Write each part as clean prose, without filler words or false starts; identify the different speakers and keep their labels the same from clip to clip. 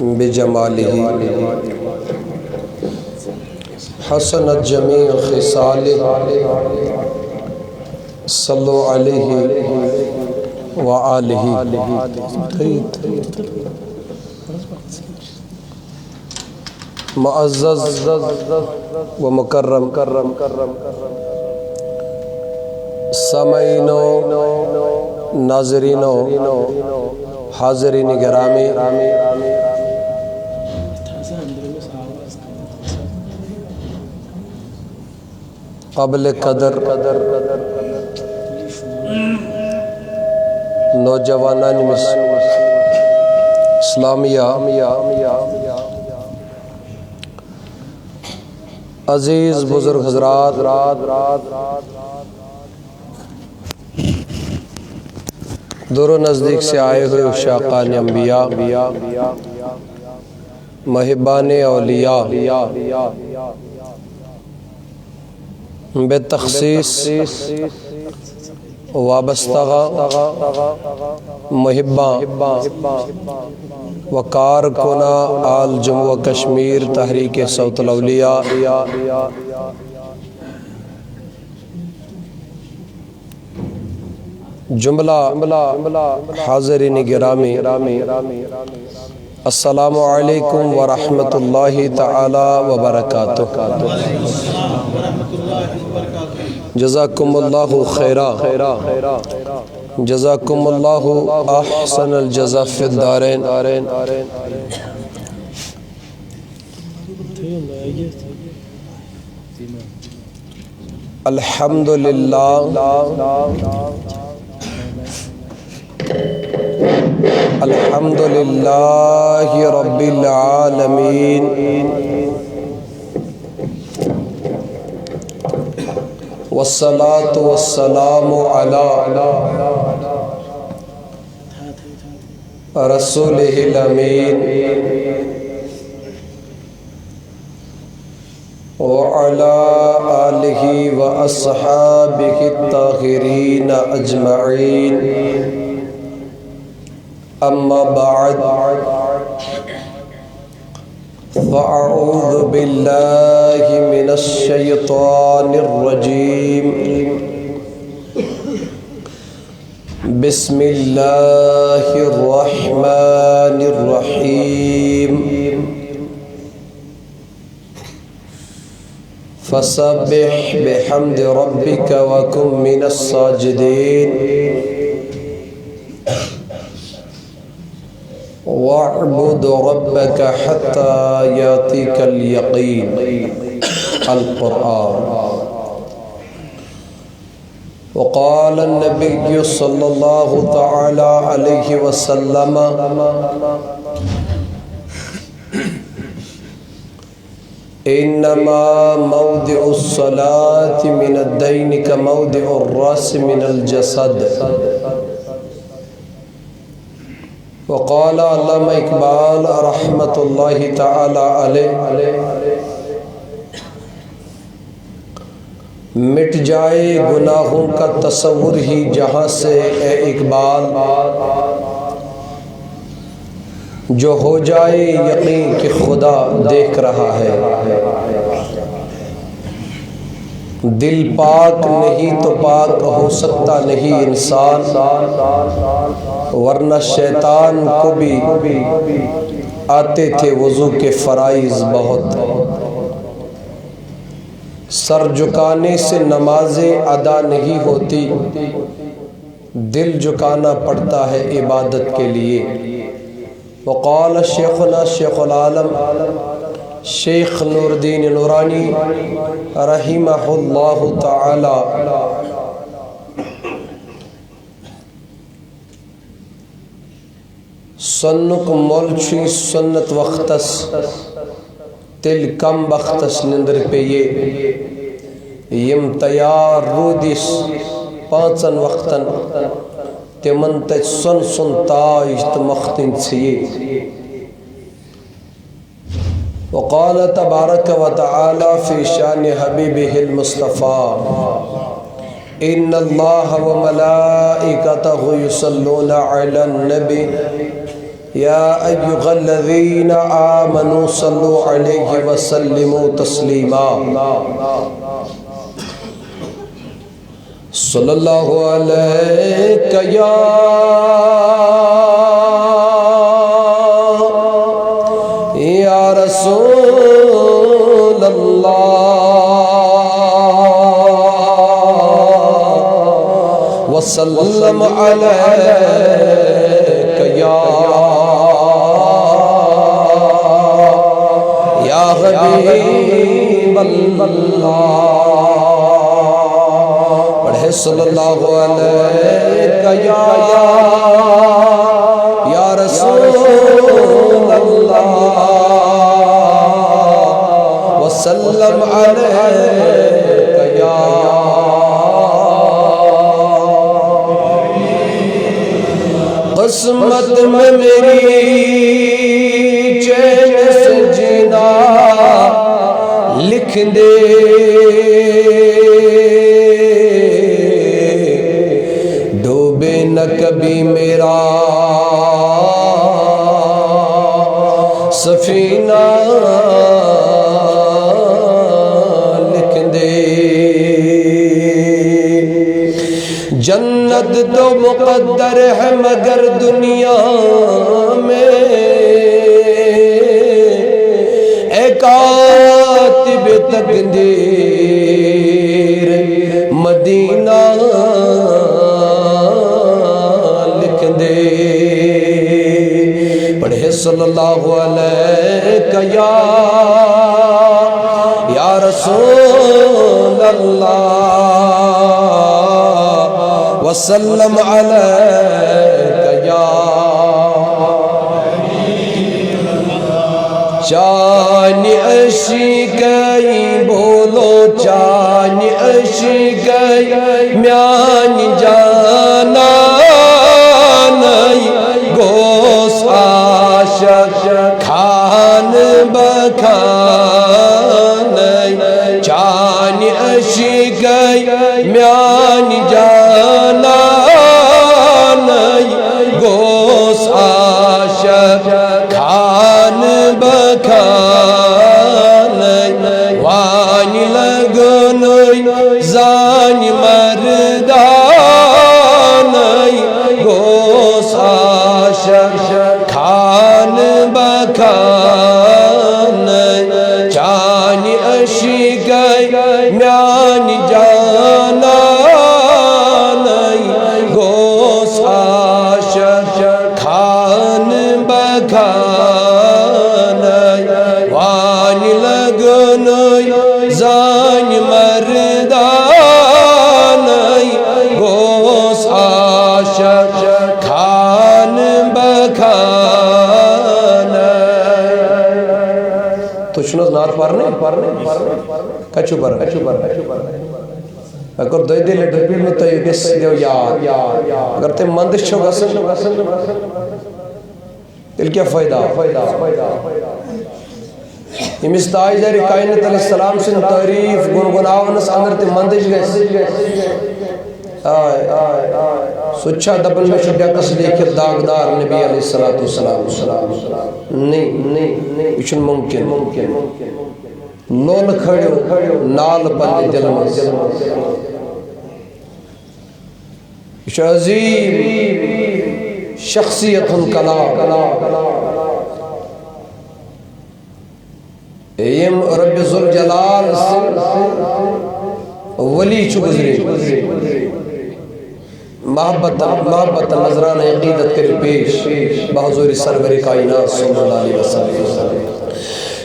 Speaker 1: بجمالہ حسنت جمیع خصالہ صلو علیہ وآلہ معزز و مکرم سامعین و ناظرین و حاضرین گرامی، قابل قدر نوجوانان اسلامیہ، عزیز بزرگ حضرات، دور و نزدیک سے آئے ہوئے عشاقان انبیاء، محبان اولیاء، بے تخصیص وابستہ محباں وقار کنا آل جموں و کشمیر تحریک صوت الاولیاء، جملہ حاضرین گرامی، السلام علیکم ورحمۃ اللہ تعالی وبرکاتہ۔ جزاکم اللہ خیرا، جزاکم اللہ احسن الجزا فی الدارین۔ الحمدللہ الحمدللہ رب العالمین، والصلاة والسلام علی رسولہ الامین وعلی آلہ واصحابہ الطاہرین اجمعین، اما بعد فاعوذ باللہ من الشیطان الرجیم، بسم اللہ الرحمن الرحیم، فسبح بحمد ربک وکن من الساجدین، وَاعْبُدْ رَبَّكَ حَتَّى يَأْتِيكَ الْيَقِينُ۔ القرآن۔ وقال النبي صلى الله تعالى عليه وسلم إنما موضع الصلاة من الدين كموضع الرأس من الجسد۔ وقال علامہ اقبال رحمت اللہ تعالی علیہ، مٹ جائے گناہوں کا تصور ہی جہاں سے اے اقبال، جو ہو جائے یقین کہ خدا دیکھ رہا ہے۔ دل پاک نہیں تو پاک ہو سکتا نہیں انسان، ورنہ شیطان کو بھی آتے تھے وضو کے فرائض بہت۔ سر جھکانے سے نمازیں ادا نہیں ہوتی، دل جھکانا پڑتا ہے عبادت کے لیے۔ وقال شیخنا شیخ العالم شیخ نور الدین نورانی رحمہ اللہ تعالی، سنک مولچی سنت وقتس تل کم بختس نندر پہ یہ یم تیار رودیس پانچن وقتن تمن تج سن سن تاج تمختن سیے۔ وقال تبارک و تعالی فی شان حبیبہ المصطفیٰ ان اللہ و ملائکتہ یصلون علی النبی يا أيها الذين آمنوا صلوا عليه وسلموا تسليما صلى الله عليك يا رسول الله وسلم عليك يا حبيب الله پڑھے صلی اللہ علیہ یا رسول اللہ وسلم علیک یا قسمت میں میری چین سے جینا لکھ دے ڈوبے نہ کبھی میرا سفینہ لکھ دے جنت تو مقدر ہے مگر دنیا میں اے کاتب تقدیر مدینہ لکھ دے پڑھے صلی اللہ علیہ یا رسول اللہ وسلم علیک یا چانی اشی گئی بولو چانی اشی گئی میانی جانا نئی گوس عاشق کھان بکھان چانی اشی گئی میانی جانا نئی گوس عاشق کھان بکھان وانی لگنوی زانی مردان گوس عاشق کھان بکھان چانی اشی گئی میانی جانا گوس عاشق کھان بکھان وانی لگنوی زانی مردان گوس عاشق کھان بکھان تو شنوز نار پارنے کچھو پر اگر دوی دل ڈرپیل میں تو یہ کس دیو یاد اگر تے مندش چھو گسن دل کیا فائدہ امس تاجدار کائنات علیہ السلام سن تعریف گنگناونس اندر تے مندش گئے سچا دبن میں شدہ کس لیکن داغدار نبی علیہ السلام نہیں اچھن ممکن لول کھڑیو نال پندی دل مز اچھ عظیم شخصیت کلام ایم رب ذوالجلال ولی چو گزری محبت نظران عقیدت کر پیش بحضور سرور کائنات صلی اللہ علیہ وسلم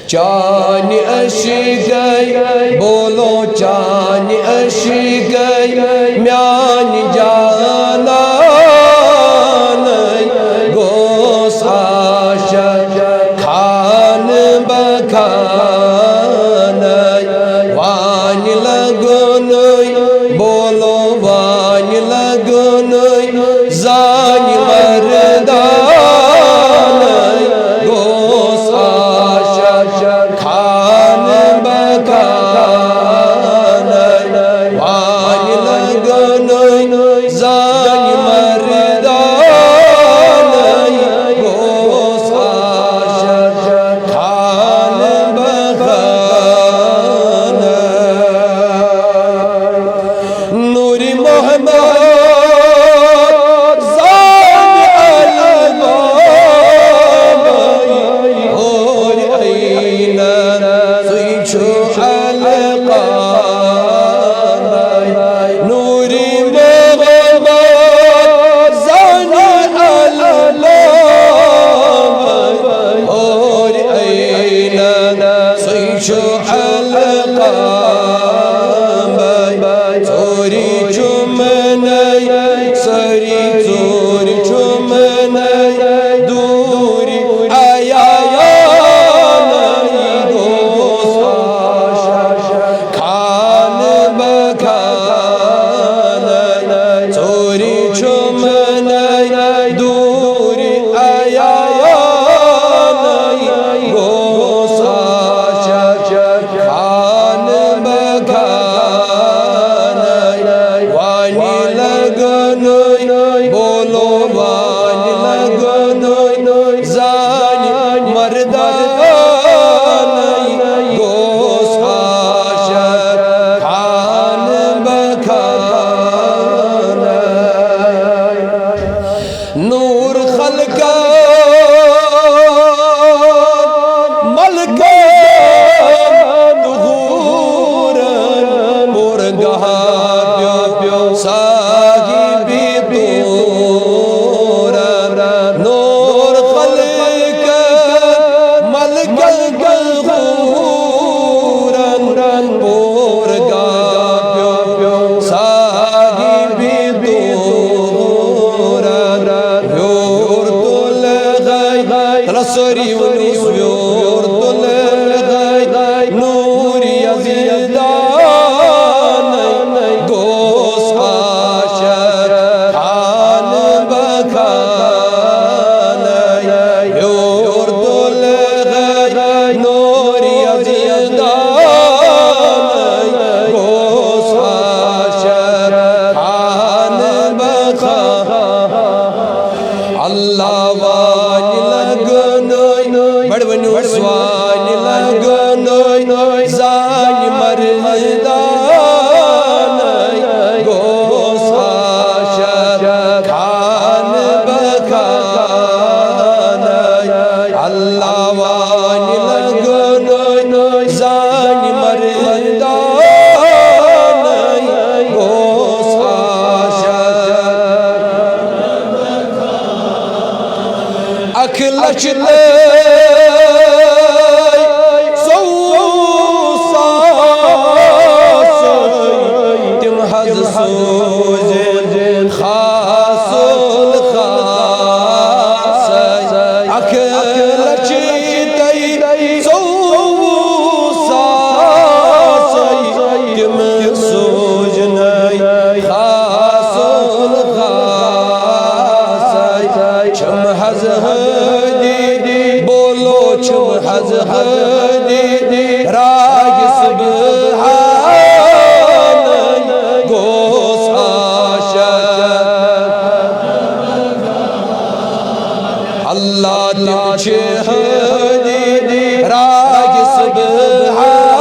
Speaker 1: چانی اشی گئی بولو چانی اشی گئی میانی جانا گوس عاشق کھان بکھان وانی لگنوی بولو وانی لگنوی زانی مردان گوس عاشق کھان بکھان وانی لگنوی زانی زان مردان گوس آشد خان بکان نور خلقان ملکان دغورن برگہار پیو صاحبی تورن نور خلقان ملکان دغورن برگہار پیو صاحبی تورن رسری ونوس بیورت الغی نور یزیدان گوس آشد خان بکان بیورت الغی نور یزیدان گوس آشد خان بکان اللہ وانی بڑونو سوانی لگنوی زان مردان گوس آشد خان بکان اللہ وانی لگنوی زان مردان گوس آشد اکلچ بولو چم حز حدی راگ سبحان گوس آشد اللہ تم چھ حدی راگ سبحان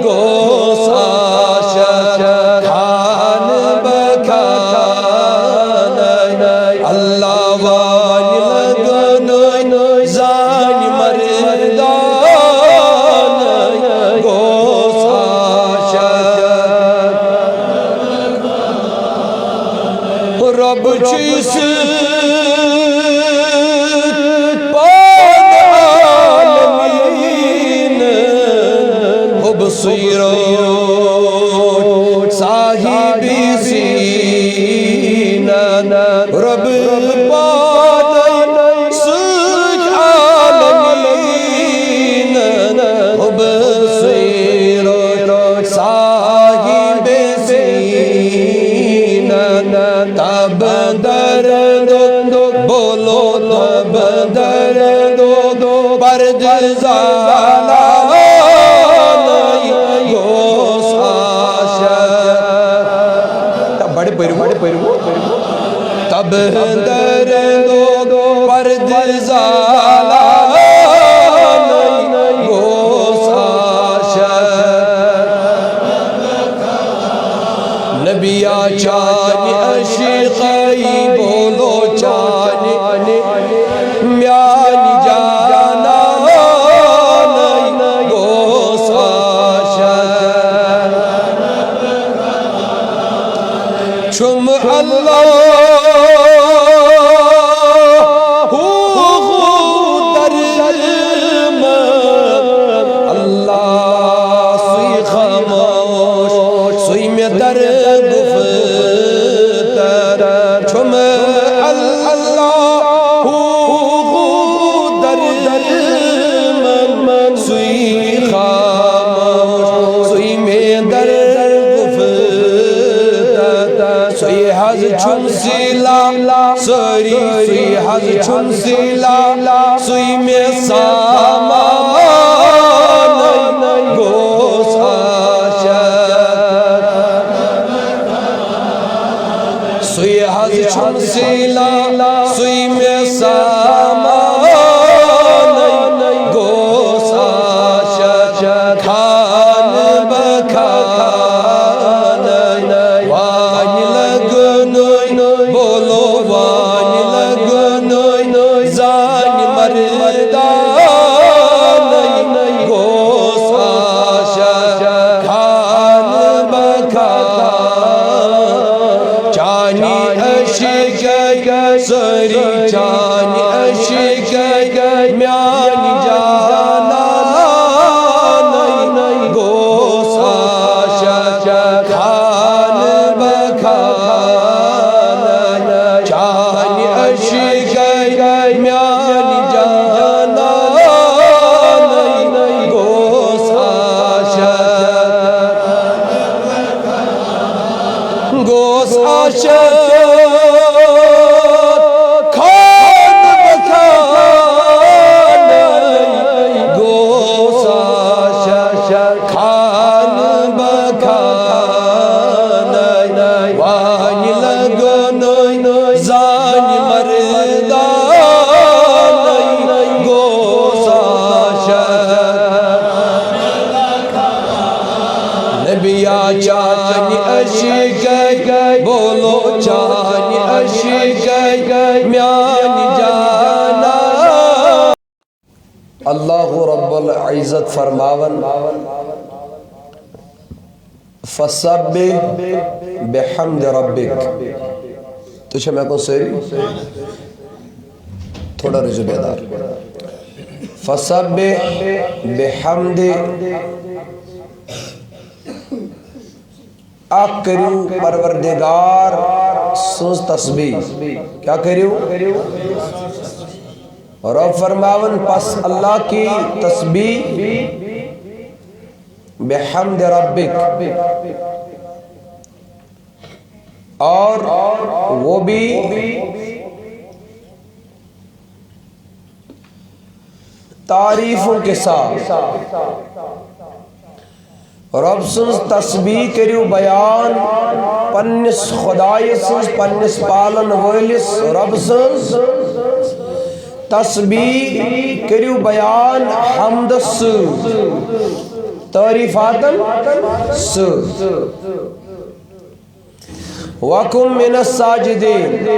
Speaker 1: گوس آشد خان بکان اللہ وانی لگنوی زان مردان گوس آشد رب چیس پان عالمین حب سیرو صاحبی سینن رب پان سج عالمین حب سیرو صاحب سینن تب درد بولو تب درد برد زالان گوس آشد بڑے پیرو تب درد برد زالان گوس آشد نبی چانی عشقی بولو چانی میانی جانا گوس آشد چم اللہ در گفتر چم اللہ در من سوی خاموش سوی میں در گفتر سوی حض چم سیلا سوی حض چم سیلا سوی میں سامان گوس سوی حض چم سیلا سوی میں سامان گوسا خان بخان وان لگن بولو وان لگن زان مردان گوسا خان بخان چانی عشق سری چانی عشق میانی جانا گوسا خان بخان چانی عشق میانی جانا گوسا گوسا چانی عشق بولو چانی عشق میانی جانا اللہ رب العزت فرماون فسبح بحمد ربک تو میں کو سیری تھوڑا رجوع بیدار فسبح بحمد آپ کریو پروردگار سنس تسبیح کیا کریو رب فرماون پس اللہ کی تسبیح بحمد ربک اور وہ بھی تعریفوں کے ساتھ رب سنس تسبیح کریو بیان پنس خدای سنس پنس پالن ویلس رب سنس تسبیح کریو بیان حمد سو تعریفاتن سو وَكُمْ مِنَ السَّاجِدِينَ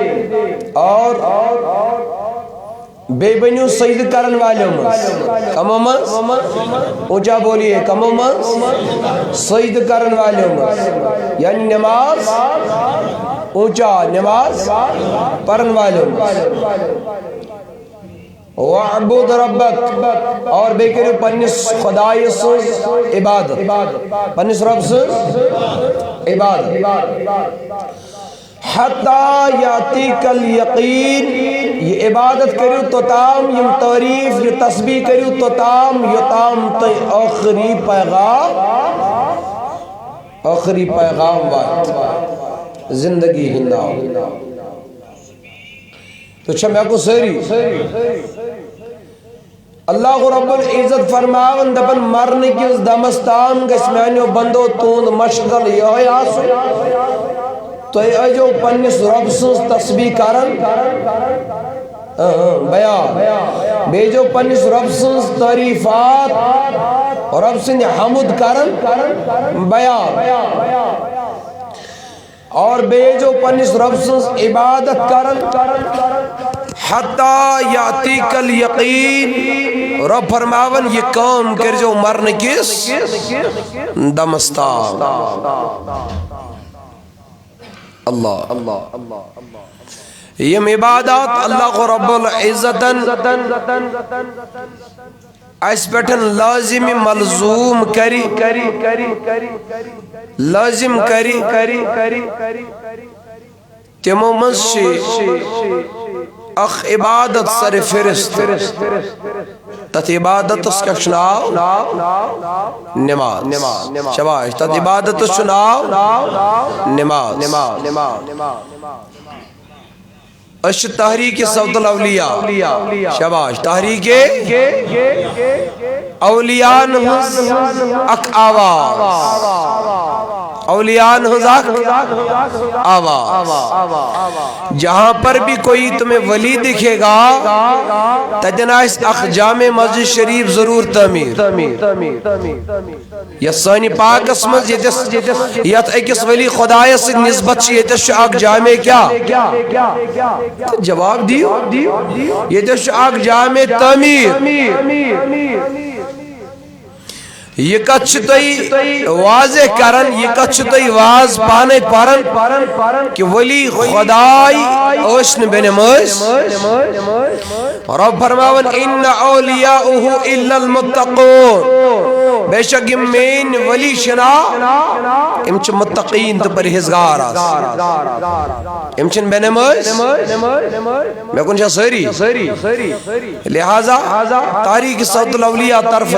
Speaker 1: اور بے بنیو سجد کرن والے کم امت اونچا بولیے کم امت سجد کرن والے یعنی نماز اونچا نماز پڑھن والے وَعْبُدْ رَبَّكَ اور بے کرو پنس خدای سن عبادت پنس رب سن عبادت حَتَّى يَأْتِيكَ الْيَقِينَ یہ عبادت کرو تو تام یہ تعریف یہ تسبیح کرو تو تام یہ تام تی آخری پیغام وقت زندگی ہندہ تو چھمیں کو سری اللہ رب العزت فرماون دبن مرنے کی اس دمستان گسمینیو بندو تون مشغل یہ آسو تو یہ جو پنس رب سنس تسبیح کرن بیان بے جو پنس رب سنس تعریفات رب سن حمد کرن بیان اور بے جو پنس رب سنس عبادت کرن حتی یاتیک الیقین رب فرماون یہ کام کر جو مرنے کس دمستان اللہ یہ عبادات اللہ رب العزت اس پیٹھن لازم ملزوم کری لازم کری تیمو منشی اخ عبادت سر فرست تت عبادت اس کا چناو نماز شباش تت عبادت اس چناو نماز اش تحریک صوت الاولیاء شباش تحریک اولیاء اک آواز اولیاء آواز. جہاں پر بھی کوئی تمہیں ولی دکھے گا تجنا اس اخ جامع مسجد شریف ضرور تعمیر. یا سانی پاک اسمز یت اکس ولی خدای سے نسبت یہ اخ جامع کیا جواب دیو یہ اخ جامع تعمیر. یہ کچھ توی واضح کرن یہ کچھ توی واض پانے پرن کہ ولی خدای اوشن بن موس رب فرماون ان اولیاؤہ الا المتقون. بے شک مین ولی شنا امچ متقین تو پرہیزگار امچن بن موس میں کن شاہ سری لہذا تاریخ صوت الاولیاء طرف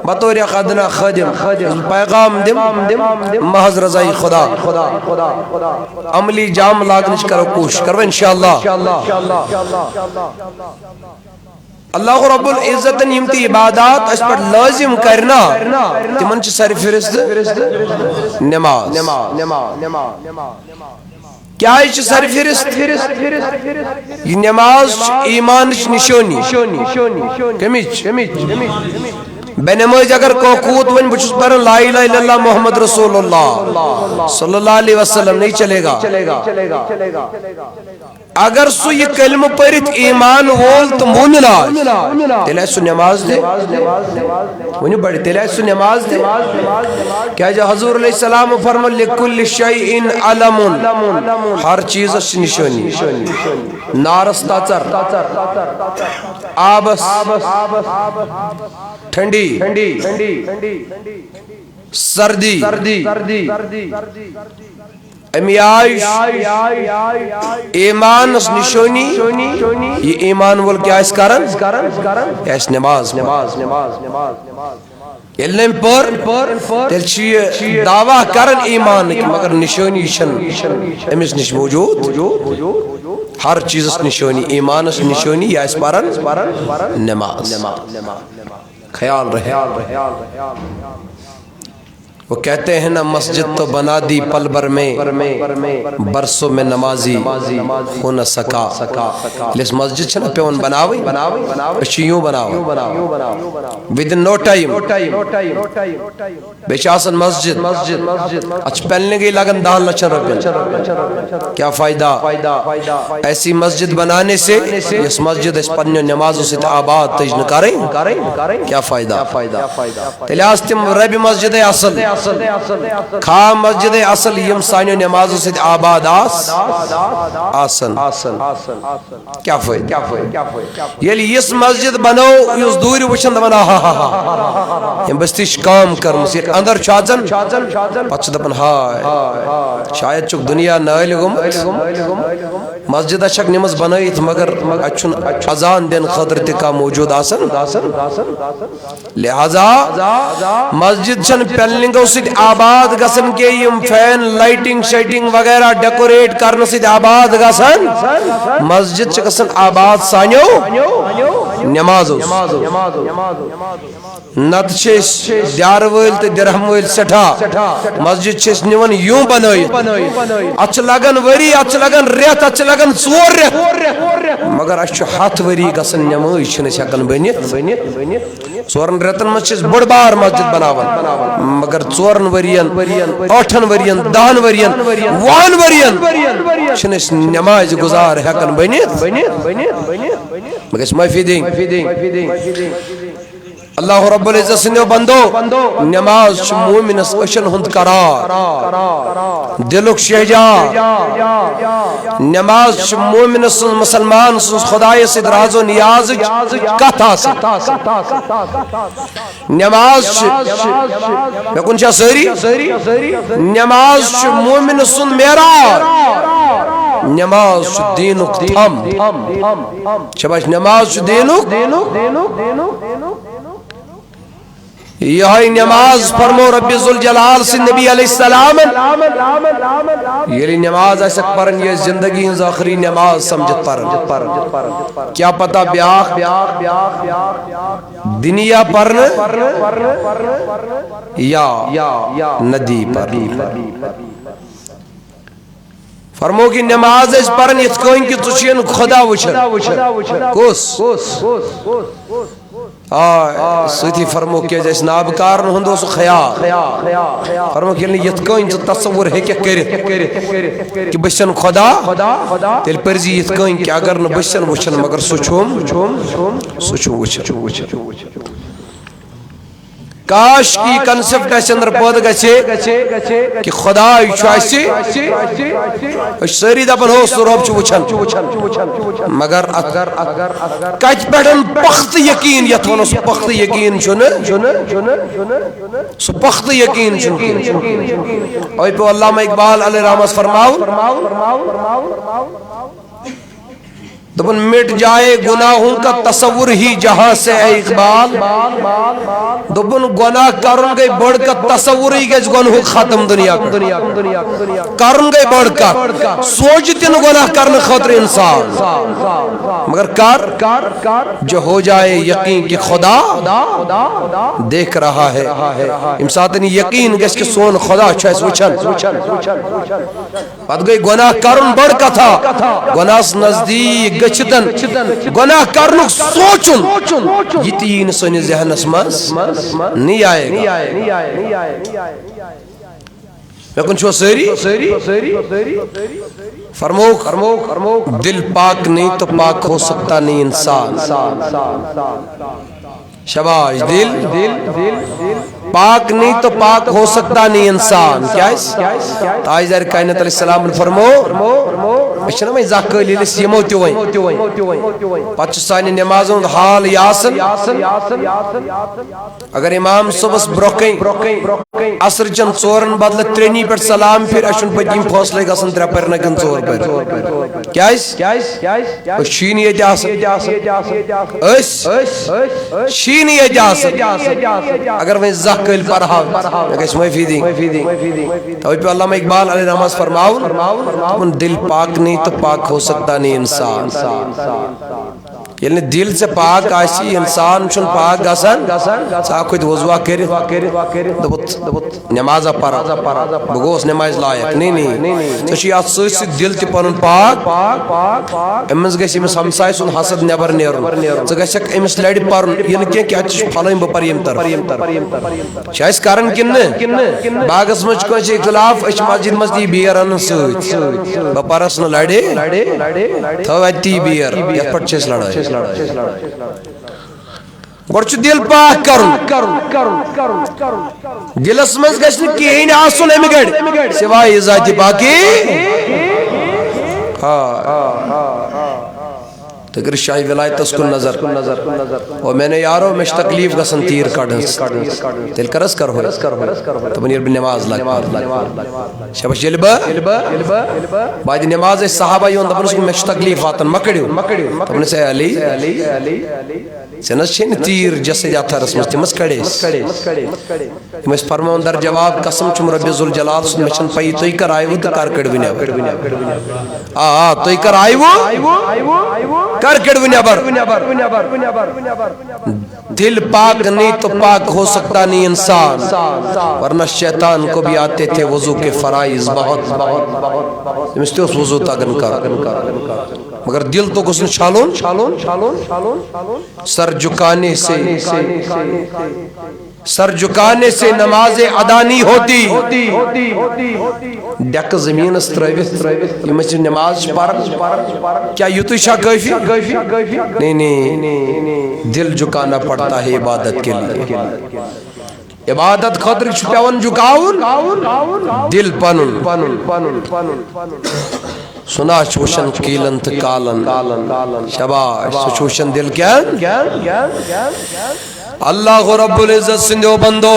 Speaker 1: بطور خدنا خادم پیغام دم محض رضائی خدا عملی جام لاغنش کرو کوش کرو انشاءاللہ. اللہ رب العزت یمتی عبادات اس پر لازم کرنا تمن چھ سر فرست نماز. کیا ہے سر فرست یہ نماز ایمان نشانی کمیچ بے نماز اگر کوکوت ون بچس پر لا الہ الا اللہ محمد رسول اللہ صلی اللہ علیہ وسلم نہیں چلے گا. اگر سو یہ کلمہ پرت ایمان وول تو مونلاج تیلے سو نماز دے ونی بڑی تیلے سو نماز دے. کیا جو حضور علیہ السلام فرمو لکل شیئن علم ہر چیز اس نشانی نارس تاچر آبس ٹھنڈی سردی امیائش ایمان اس نشانی یہ ایمان وال کیا اس کارن اس نماز علم پر تیل چیئے دعویٰ کرن ایمان مگر نشانی شن امیس نش موجود ہر چیز اس نشانی ایمان اس نشانی یا اس پارن نماز. خیال رہے وہ کہتے ہیں نا مسجد تو بنا دی پل بر میں برسوں میں نمازی ہو نہ سکا. لیس مسجد چھنا پیون بناوی اشیوں بناوی within no time بیچ آسن مسجد اچھ پہلنے گئی لگن 10 لاکھ روپے. کیا فائدہ ایسی مسجد بنانے سے اس مسجد اس پنیو نمازوں سے آباد تجن کریں کیا فائدہ. تلیاز تم رب مسجد اصل کھا مسجد اصل یم سانیو نمازوں سے آباد آسن کیا فائدہ. یلی اس مسجد بنو اس دوری وشند بنا یم بستیش کام کرم سیر اندر چاچن پچھ دپن ہائے شاید چک دنیا نائل گم مسجد اچھک نماز بنائیت مگر اچھن اذان دین خطر تکا موجود آسن. لہذا مسجد چن پیلنگو سید آباد گسن کے یم فین لائٹنگ شیٹنگ وغیرہ ڈیکوریٹ کرن سید آباد گسن مسجد چکسن آباد سانیو نمازو نت چھس دیار ویل تے درہم ویل سٹھا مسجد چھس نیون یوں بنائیت اچھ لگن وری اچھ لگن ریت اچھ لگن ژور ریت مگر اچھ ہاتھ وری گسن نماز چھنس ہکن بنیت ژورن ریتن من چھس بڑ بار مسجد بناون مگر ژورن ورین 8 ورین 10 ورین 1 ورین چھنس نماز گزار ہکن بنیت مگر اس معافی دیں. اللہ رب العزت سنو بندو نماز مومنس اشن ہند قرار دلک شہجار نماز مومنس مسلمان خدای سے راز و نیاز کتا سے نماز میں کن چاہ سری نماز مومنس میرار نماز دینک تھم شباش نماز دینک یہ نماز فرمو رب ذوالجلال سے نبی علیہ السلام یہ نماز ایسا پرن یہ زندگی ہنز آخری نماز سمجھت پرن کیا پتا بیاخ دنیا پرن یا ندی پرن فرمو کی نماز اس پرن یہ کوئن کی تشین خدا وچھن کس سویتی فرمو کیا جیس نابکار ہندو سو خیال فرمو کیا یہ کوئن جو تصور ہے کیا کرت کہ بشن خدا تیل پرزی یہ کوئن کہ اگر نو بشن وچھن مگر سوچوم وچھن کاش کی کنسپٹ ایسے اندر پود گچے کہ خدا ایسی سری دبن ہو سروب چو وچھن مگر کچ پیٹن پخت یقین یتونو سو پخت یقین سو پخت یقین اوی پہ علامہ اقبال علیہ رحمت فرماؤ دبن مٹ جائے گناہوں کا تصور ہی جہاں سے اے اقبال دبن گناہ کرن گئی بڑھ کا تصور ہی گئی گناہ ختم دنیا کرن گئی بڑھ کا سوچتی نو گناہ کرن خطر انسان مگر جو ہو جائے یقین کہ خدا دیکھ رہا ہے امساتنی یقین گیس کہ سون خدا چھائس وچھن بات گئی گناہ کرن بڑھ کا تھا گناہ نزدیک گچتن گناہ کرنک سوچن یہ تین سنی ذہن اسماس نہیں آئے گا لیکن چھو سیری فرموک دل پاک نہیں تو پاک ہو سکتا نہیں انسان شباش دل پاک نہیں تو پاک ہو سکتا نہیں انسان کیا ہے تاجدار کائنات علیہ السلام فرمو اشنا میں زاکلی لس یمو تیوئیں پچھ سانی نمازوں حال یاسن اگر امام صبح برکیں عصر چند ژورن بدل ترینی پر سلام پھر اشن پتیم فوصلے گسن ترے پر نگن ژور پر کیا ہے شین یہ جاسن شین یہ جاسن اگر میں زاکل پڑھا اگر اس محفیدیں تو پہ علامہ اقبال علیہ رحمت فرماؤن دل پاک نہیں تو پاک ہو سکتا نہیں انسان یعنی دل سے پاک آشی انسان چون پاک گسن ساکھوید وضوع کرت دبت نمازہ پارا بگوس نماز لائق نہیں سشی آت سوچ دل تی پنن پاک امس گیس امس ہمسائی سن حسد نیبر نیرن تو گیس امس لڑی پارن یعنی کہ اچھ پھلائیں بپریم طرف شایس کارن کن باغس مجھ کو اچھ اختلاف اچھ مسجد مستی بیرن سوچ بپارس نہ لڑے تو اتی بیر یا پٹچس لڑائی گوڑ چھو دل پاک کرن دلس مز گشن کہیں آسن امی گڑ سوائے ذاتی پاکی تگر شاہی ولایت اس کو نظر اور میں نے یارو میں تکلیف گسن تیر کڑھنس تیل کرس کر ہوئی تو منیر بن نماز لگ شبش جلبہ باید نماز صحابہ یون دبن اس کو میں تکلیف آتن مکڑیو تو من سے علی سنس چھین تیر جسے جاتا رسمس تیمس کڑیس امس فرمون در جواب قسم چم رب ذوالجلال سن مشن پئی توی کر آئیو تو کار کڑوی نیابر توی کر آئیو کر کڑوی نیابر دل پاک نہیں تو پاک ہو سکتا نہیں انسان ورنہ شیطان کو بھی آتے تھے وضو کے فرائض بہت امس تیوس وضو تاگن کر مگر دل تو کس نے چھالون سر جھکانے سے نماز ادا نہیں ہوتی ڈیک زمین استرویت یہ مجھے نماز پڑھ کیا یوتو شاہ کافی نہیں دل جھکانا پڑتا ہے عبادت کے لیے عبادت خطر چھپیون جھکاؤن دل پنن سنا چوشن کیلن کالن شباش چوشن دل کیا اللہ رب العزت سندھو بندو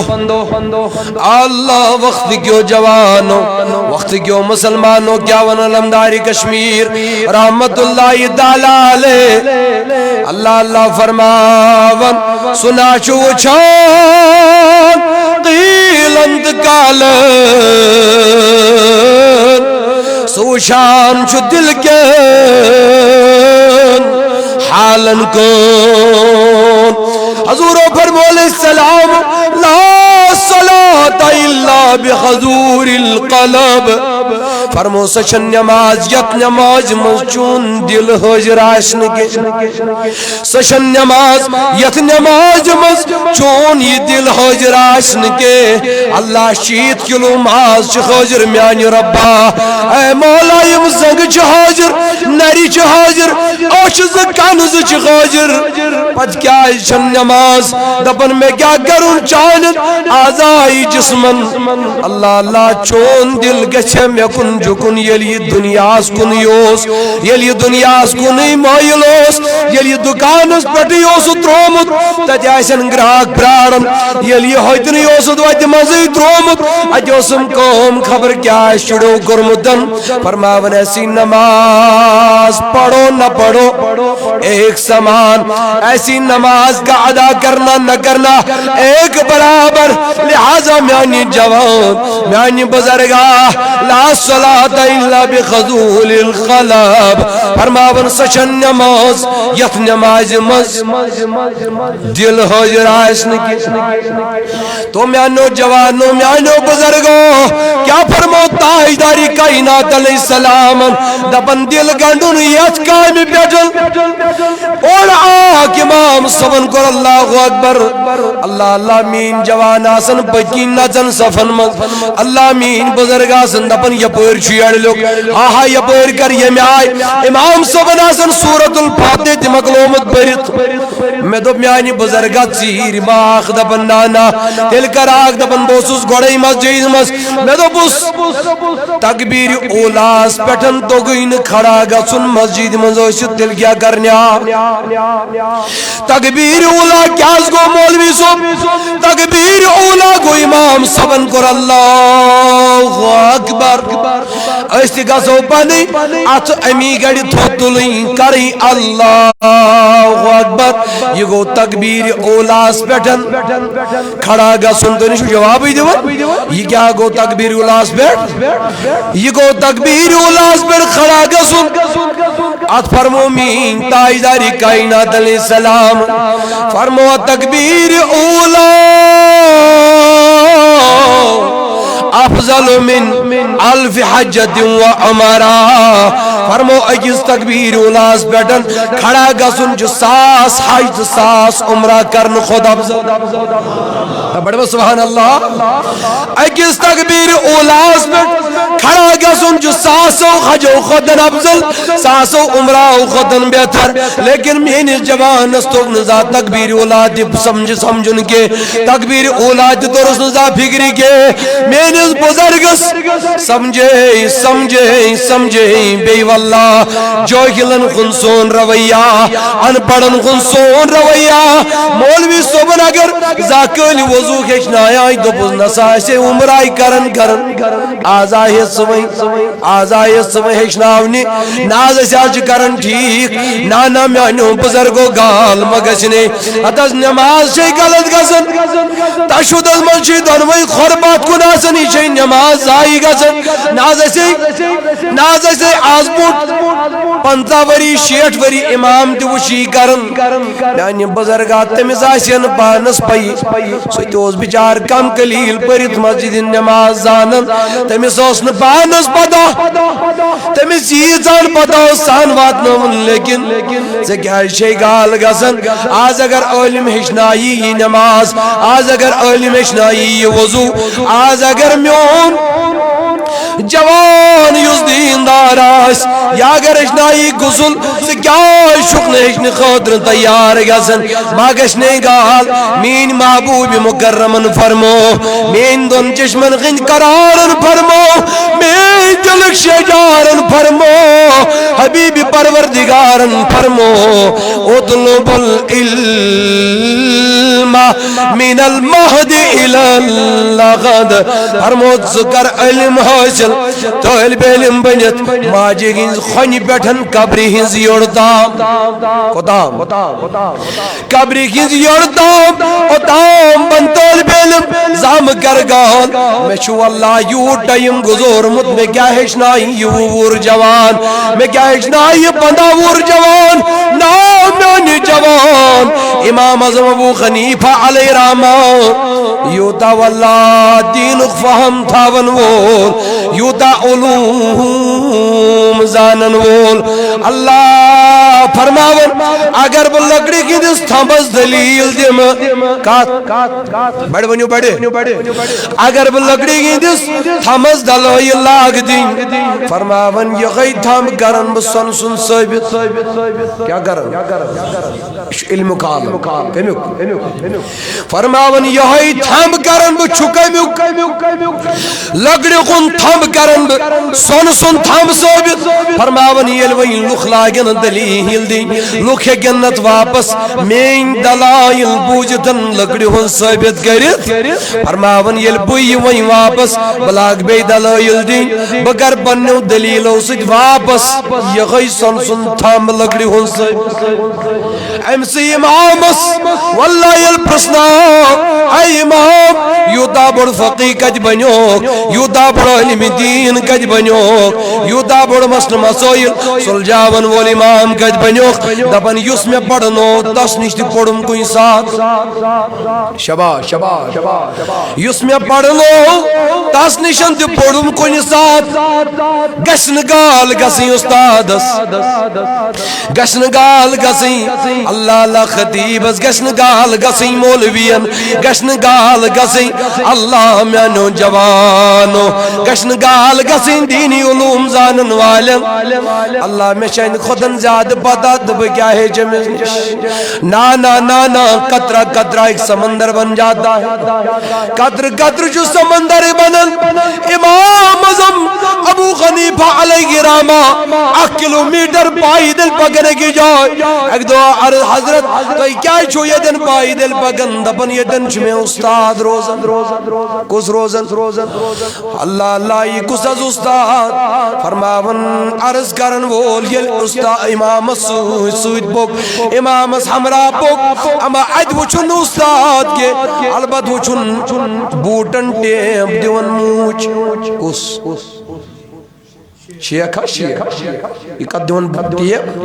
Speaker 1: اللہ وقت کیوں جوانو وقت کیوں مسلمانوں کیا ون علمداری کشمیر رحمت اللہ تعالی علیہ اللہ اللہ فرماون سنا چوچان قیلند کالن سوشان چو دل کے حالن کون حضور فرمو علیہ السلام لا صلاة الا بحضور القلب فرمو سچن نماز یت نماز مچون دل حجر آشن کے سچن نماز یت نماز مچون یہ دل حجر آشن کے اللہ شیط کلو ماز چھ حجر میانی ربا اے مولا یم زنگ چھ حجر نری چھ حجر اوش زکانز چھ حجر پت کیا چن نماز دبن میں کیا کروں چانت آزائی جسمن اللہ اللہ چون دل گچھے میں کن جکن یلی دنیاس کن یوس یلی دنیاس کنی مائلوس یلی دکانس پٹی یوس ترومت تج ایسن گراک پرارن یلی ہوتنی یوس دوائت مزی ترومت اجوسم قوم خبر کیا شڑو گرمدن فرماون ایسی نماز پڑھو نہ پڑھو ایک سمان ایسی نماز کا ادا کرنا نہ کرنا ایک برابر لہذا میانی جوان میانی بزرگاہ لا صلاة الا بخضول القلب فرماون سچن نماز یت نماز مز دل حجر آسن کی تو میانو جوانو میانو بزرگو کیا فرمو تاجداری کائنات علیہ السلام دبن دل گنڈن یت کامی بیٹل اور آک امام صبن کر اللہ اکبر اللہ اللہ مین جوان آسن بچین نزن صفن مز اللہ مین بزرگ آسن دپن یپور چھیڑ لوگ آہا یپور کر یمی آئی امام صبن آسن سورت الفاتح تی مقلومت برت میں دب میانی بزرگا چیر باخ دپن نانا تل کر آگ دپن بوسوس گوڑی مسجد مز میں دب اس تکبیر اولاس پیٹھن تو گئین کھڑا گا سن مسجد مزوش تل کیا کرنیا تکبیر اولا کیا گو مولوی سب تکبیر اولا گو امام صبن کر اللہ اکبر ایستی گا سو پانی ات امی گڑی تھوتلیں کری اللہ اکبر یہ گو تکبیر اولاس بیٹھن کھڑا گا سن تو نشو جواب ہی دیو یہ کیا گو تکبیر اولاس بیٹھ یہ گو تکبیر اولاس بیٹھ کھڑا گا سن ات فرمو مین تاجداری کائنات علیہ السلام فرمو تکبیر اولا افضل من الف حجت و عمرہ فرمو اجز تکبیر اولاس بیٹن کھڑا گسن جو ساس حج ساس عمرہ کرن خود افضل بڑے سبحان اللہ اجز تکبیر اولاس بیٹن کھڑا گسن جو ساسو حج و خودن افضل ساسو عمرہ و خودن بہتر لیکن میں جوان استوک نزا تکبیر اولاد سمجھن کے تکبیر اولاد درست نزا فکری کے میں بزرگس سمجھے سمجھے سمجھے بے واللہ جو ہلن خنسون رویہ ان پڑھن خنسون رویہ مولوی صبن اگر زاکل وضو کھچنایا دو نسا سے عمرائی کرن آزائی سوئی ہچناونی ناز سے آج کرن ٹھیک نانا میانو بزرگو گال مگشنے اتاز نماز سے غلط گزن تشود از مسجد انوئی خوربات کو ناسنی چھے نماز آئی گزن ناز سے آزموٹ 50 وری 60 وری امام دیوشی کرن یعنی بزرگات تمیز آسین پانس پئی سویت اوز بچار کم کلیل پریت مسجد نماز زانن تمیز اوسن پانس پتا تمیز یہ زان پتا سان وات نمون لیکن سے کیا شئی گال گزن آز اگر علم ہشنائی یہ نماز آز اگر علم ہشنائی یہ وضو آز اگر میون جوان یوز دیندار آس یا اگر اشنائی گسل سے کیا شکن اشن خودر تیار گسن ماگشنے گال مین محبوب مکرمن فرمو مین دون چشمن غنج قرارن فرمو مین دلک شجارن فرمو حبیب پروردگارن فرمو اطلب العلم من المہد الى اللغد فرمود ذکر علم حاصل طالب علم بنت ماجی ہنز خونی بیٹھن قبری ہنز یوڑتام کتام قبری ہنز یوڑتام اتام بن طالب علم زام کرگان میں چھو اللہ یو ٹائم گزور مت میں کیا ہشنائی یور جوان میں کیا ہشنائی بنداور جوان نامی جوان امام اعظم ابو حنیفہ علیہ رحمہ یوتا واللہ دین فہم تھاون وول یوتا علوم زانن وول اللہ فرماون اگر وہ لکڑی کی دس تھمس دلیل دیم بڑھ ونیو بڑھے اگر وہ لکڑی کی دس تھمس دلیل لاغ دیں فرماون یہ غی تھم کرن بسن سن ثابت کیا کرن علم کال فرماون یہ تھم کرن بچھکمیک لکڑی کن تھم کرن سن سن تھم ثابت فرماون یہ وین لکھ لاگن دلیل دیں لکھ گنت واپس مین دلائل بوجتن لکڑی ہن ثابت کرت فرماون یہ بوئی وین واپس بلاگ بے دلائل دیں بگر بنو دلیلو سج واپس یہ غی سن سن تھم لکڑی ہن ثابت امسی امامس واللہ یل پرسنا اے امام یوتا بڑ فقی کج بنیوک یوتا بڑ علم دین کج بنیوک یوتا بڑ مسل مسائل سلجاون وال امام کج بنیوک دبن یس میں پڑھنو تس نشتی پڑھم کوئی ساتھ شباش یس میں پڑھنو تس نشن تی پڑھم کوئی ساتھ گشن گال گسی استادس گشن گال گسی اللہ اللہ خطیبس گشن گال گسی مولوین گشن گال گسی اللہ میانو جوانو گشن گال گسی دینی علوم زانن والن اللہ میں شاید خودن زیادہ پتا دب کیا ہے جمعز نش نا قطرہ قطرہ ایک سمندر بن جاتا ہے قطر جو سمندر بنن امام اعظم ابو حنیفہ علیہ رحمہ 1 کلومیٹر پائیدل پگنے کی جائے ایک دو حضرت تو کیا چھو یہ دن پائیدل پگن دپن یہ دن چھمیں استاد روزن کس روزن اللہ یہ کس از استاد فرماون عرض کرن وول یہ استاد امام سوید بوک امام ہمرا بوک اما اد وچن استاد کے البت وچن بوٹن ٹیپ دیون موچ کس شیخہ یہ قد دیون ٹیپ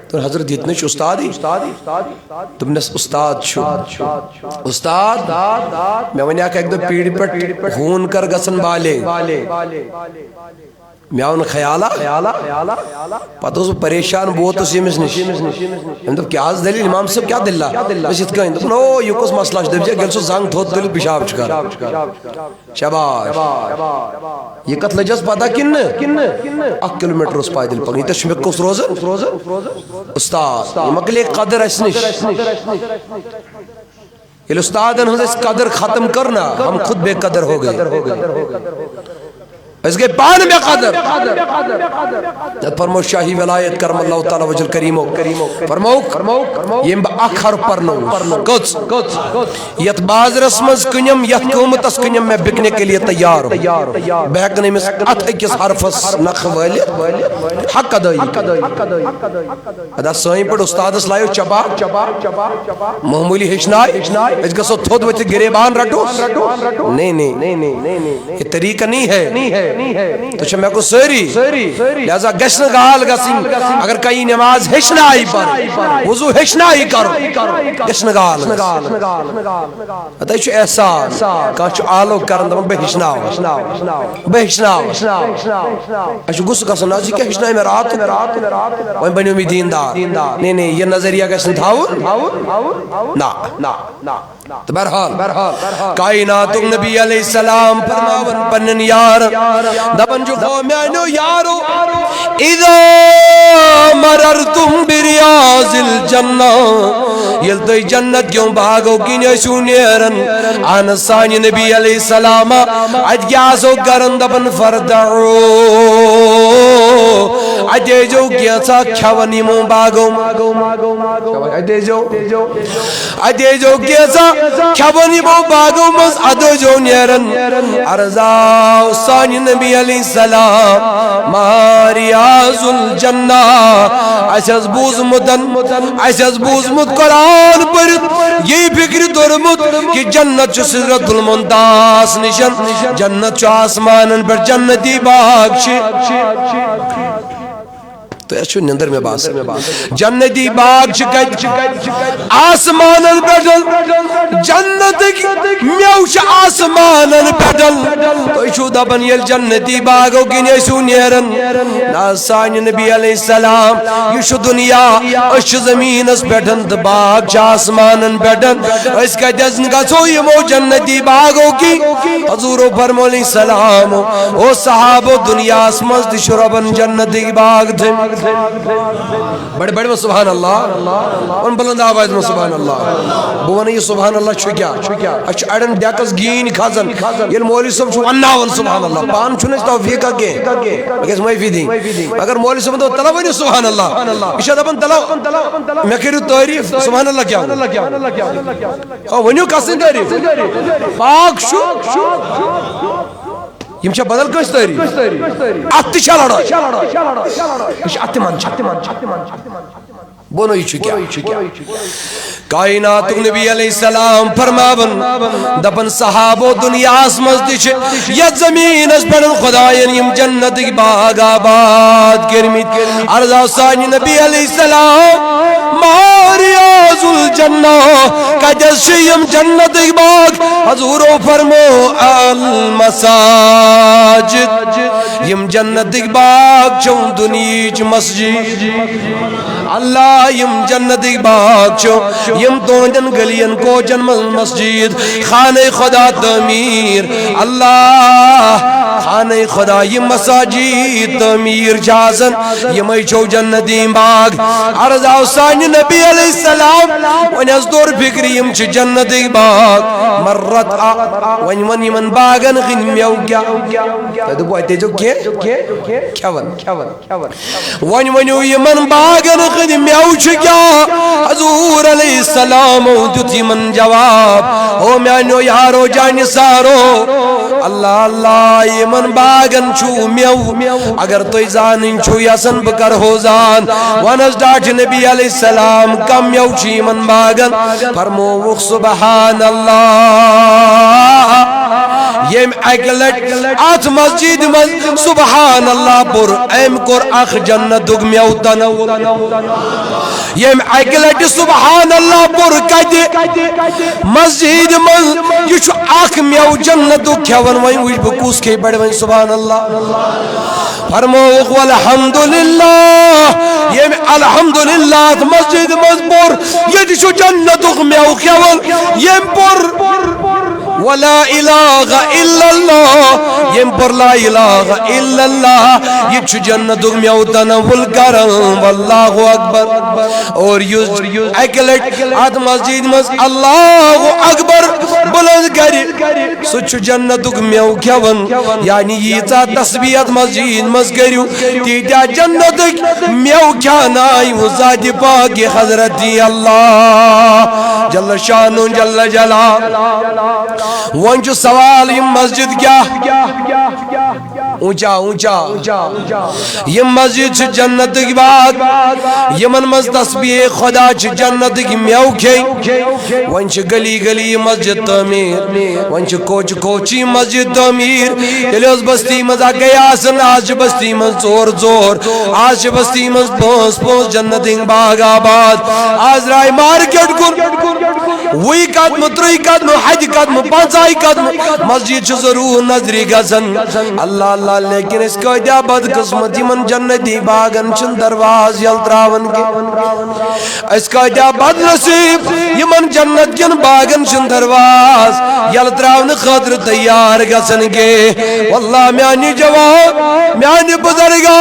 Speaker 1: تو حضرت اتنے چھ استادی تم نے استاد چھو استاد میں ونیا کہ ایک دو پیڑ پٹ خون کر گسن بالے میں ان خیالہ پتہ اس پریشان بہت اس یمس نش کیا دلیل امام صاحب کیا دلہ بس ات کہیں نو یہ کس مسئلہ چھ دبجے گل سو زنگ تھوت دل پیشاب چکر شباش یہ کت لجس پتہ کن 1 کلومیٹر اس پائیدل پکنی تو شمک کس روزن استاد یہ مکلی قدر اس نش یہ استادن ہم اس قدر ختم کرنا ہم خود بے قدر ہو گئے اس کے پان میں قدر فرمو شاہی ولایت کرم اللہ تعالی وجل کریمو فرمو یہ اخر پرنو کچھ یت باز رسمز کنیم یت قومت اس کنیم میں بکنے کے لیے تیار ہوں بہکنے میں ات اکس حرفس نخ والی حق ادائی ادا سوئیں پر استاد اس لائیو چبا محمولی ہشنائی اس کا سو تھود وچ گریبان رٹو نہیں یہ طریقہ نہیں ہے تو چھے کو سری لہذا گشن گال گسیں اگر کئی نماز ہشنائی پر وضو ہشنائی کرو گشن گال اتا چھو احساس کہاں چھو آلو کرن دم بے ہشناو اچھو گس گسن نازی کہ ہشنائی میں رات وہیں بنیو میں دیندار نہیں یہ نظریہ گشن تھاون نا بہرحال کائنات نبی علیہ السلام فرماون پنن یار دبن جو میانو یارو اذا مررتم بریاض الجنہ یل تو جنت کیوں بھاگو کن سو نیرن آن سانی نبی علیہ السلام اج گیاسو کرن دبن فردعو اجے جو گیاسا کھونی مو باگو اجے جو گیاسا کھونی مو باگو مز ادو جو نیرن ارزاو سانی نبی علیہ السلام ماریاز الجنہ اشز بوزمت قرآن پر یہ فکر درمت کہ جنت چو سدرت المنتاس نشن جنت چو آسمان پر جنتی باغ تو ایسو نندر میں باس جنتی باغ چکت آسمان پیٹل جنت میوش آسمان پیٹل تو ایسو دبن یل جنتی باغو کی نیسو نیرن ناسانی نبی علیہ السلام یشو دنیا اش زمین اس پیٹن باغ چا آسمان پیٹن اس کا جزن کا سو یمو جنتی باغو کی حضور فرمو علیہ السلام او صحابو دنیا اسمز دی شربن جنتی باغ تھے بڑے بڑے میں سبحان اللہ ان بلند آواز میں سبحان اللہ بوانا یہ سبحان اللہ چھو کیا اچھ اڑن ڈیکس گین کھازن یہ مولی صاحب چھو اناون سبحان اللہ پان چھونے توفیقہ کے اگر محفی دیں اگر مولی صاحب تو طلب نہیں سبحان اللہ اشاد اپن طلب میں کہہ رہی تعریف سبحان اللہ کیا ونیو کسن تعریف پاک شو یم چھا بدل کس تعریف اتی چھا لڑا اش اتی من بونو یہ چکیا کائنات نبی علیہ السلام فرماون دپن صحابو دنیا اسمز دیچ یہ زمین اس پر خدایان یم جنت کی باغ آباد کرمید ارزا سانی نبی علیہ السلام ماریاز الجنہ کجز شیم جنت کی باغ حضورو فرمو المساجد یم جنت کی باغ چون دنیچ مسجد اللہ یم جنت باغ چو یم تونجن گلین کوچن مسجد خانہ خدا تعمیر اللہ خانہ خدا یم مساجد تعمیر جازن یم چو جنتی باغ عرض آسانی نبی علیہ السلام ون از دور فکری یم چھ جنتی باغ مرت ون یمن باغن غن میو کیا تدو آئیتے جو کھون ون یمن باغن غن میو کیا حضور علیہ السلام دیتی من جواب او میانو یارو جانی سارو اللہ اللہ یہ من باغن چھو میو اگر تو زانن چھو یسن بکر ہو زان ونس ڈاٹ نبی علیہ السلام کم میو چی من باغن فرمو سبحان اللہ یم اکلٹ آت مسجد من سبحان اللہ پر ایم کر اخ جنت دگ میو تنو یم اکلٹ سبحان اللہ پر کد مسجد من یہ چھو اخ میو جنت دگ کھون وین ویش بکوس کے بڑھ وین سبحان اللہ فرمو والحمدللہ یم الحمدللہ مسجد مزبور یہ چھو جنت دگ میو کھون یم پر ولا الہ الا اللہ یم پر لا الہ الا اللہ یہ چھ جنت میو تنول کرم واللہ اکبر اور یوز اکلٹ آت مسجد مز اللہ اکبر بلند کری سچ جنت میو کھون یعنی یہ تا تسبیحت مسجد مز کریو تیجا جنت میو کھانائی ذات پاک حضرت اللہ جل شانو جل جلال ونچو سوال یہ مسجد کیا اونچا یہ مسجد چھ جنت کی بات یمن مز تسبیح خدا چھ جنت کی میو کھے ونچ گلی گلی مسجد تعمیر ونچ کوچ کوچی مسجد تعمیر تلیوز بستی مز آگیا سن آج بستی مز زور زور آج بستی مز پونس پونس جنت باغ آباد آج رائی مارکٹ کن وی قدم تری قدم حج قدم پانچائی قدم مسجد چھ ضرور نظری گزن اللہ اللہ لیکن اس کو دیا بد قسمتی من جنتی باغن چن درواز یلتراون کے اس کا دیا بد نصیب یمن جنت کن باغن چن درواز یلتراون خاطر تیار گزن کے واللہ میانی جواب میانی بزرگا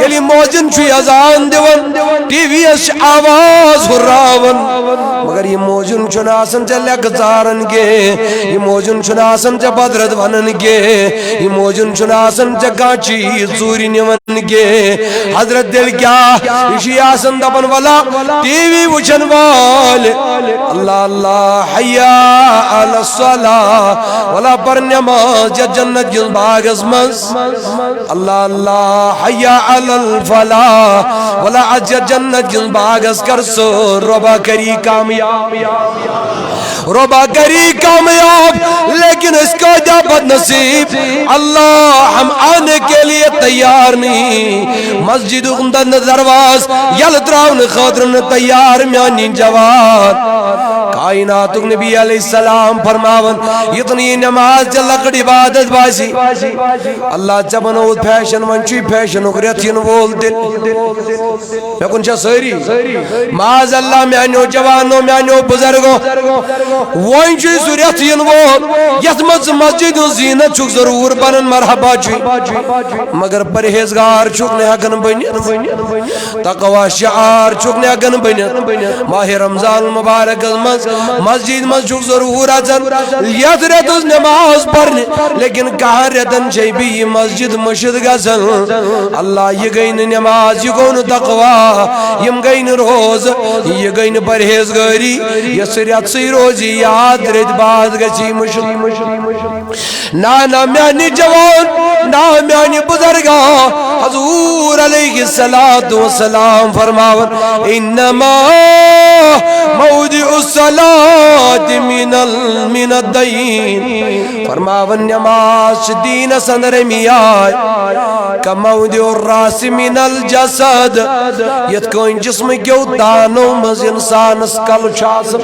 Speaker 1: یلی موجن چوی ازان دیون ٹی وی اس آواز ہراون مگر یہ موجن چناسن چا لگزارن کے یہ موجن چناسن چا بدرد ونن کے یہ موجن چناسن چا گاچی زوری نیون کے حضرت دل کیا اسی آسن دبن والا ٹی وی وچن وال اللہ اللہ حیا علی الصلاة ولا پر نماز یا جنت جن باغ ازمز اللہ اللہ حیا علی الفلاح ولا عجر جنت جن باغ از کرسو ربا کری کامیاب ربا کری کامیاب لیکن اس کا جا بد نصیب اللہ ہم آنے کے لیے تیار نہیں مسجد اندن درواز یلتراؤن خاطرن تیار میانی جواد کائنات نبی علیہ السلام فرماون اتنی نماز جلقڑ عبادت باسی اللہ چبنود پھیشن ونچی پھیشن اگریتین وول دل میں کنچا سری معاذ اللہ میانیو جوانو میانیو بزرگو وانچی سوریتین وول یتمت مسجد زینت چک ضرور بنن مرحبا چی مگر پرہیزگار چکنے حقن بنیت تقوی شعار چکنے حقن بنیت ماہ رمضان مبارک مسجد مسجد ضرور آزن یت ریتز نماز پڑھنے لیکن کہاں ریتن چاہی بھی مسجد مشد گزن اللہ یہ گئین نماز یہ گون تقوی یم گئین روز یہ گئین پرہیزگاری یہ سریت سی روزی یاد ریت بعد گچی مشد نانا میانی جوان نا میانی بزرگا حضور علیہ السلام فرماون انما موضع الصلاة من الدین فرماون نماز دین سندر میائی کا موضع الراس من الجسد یت کوئی جسم کیوں دانوں مز انسان اسکل چاس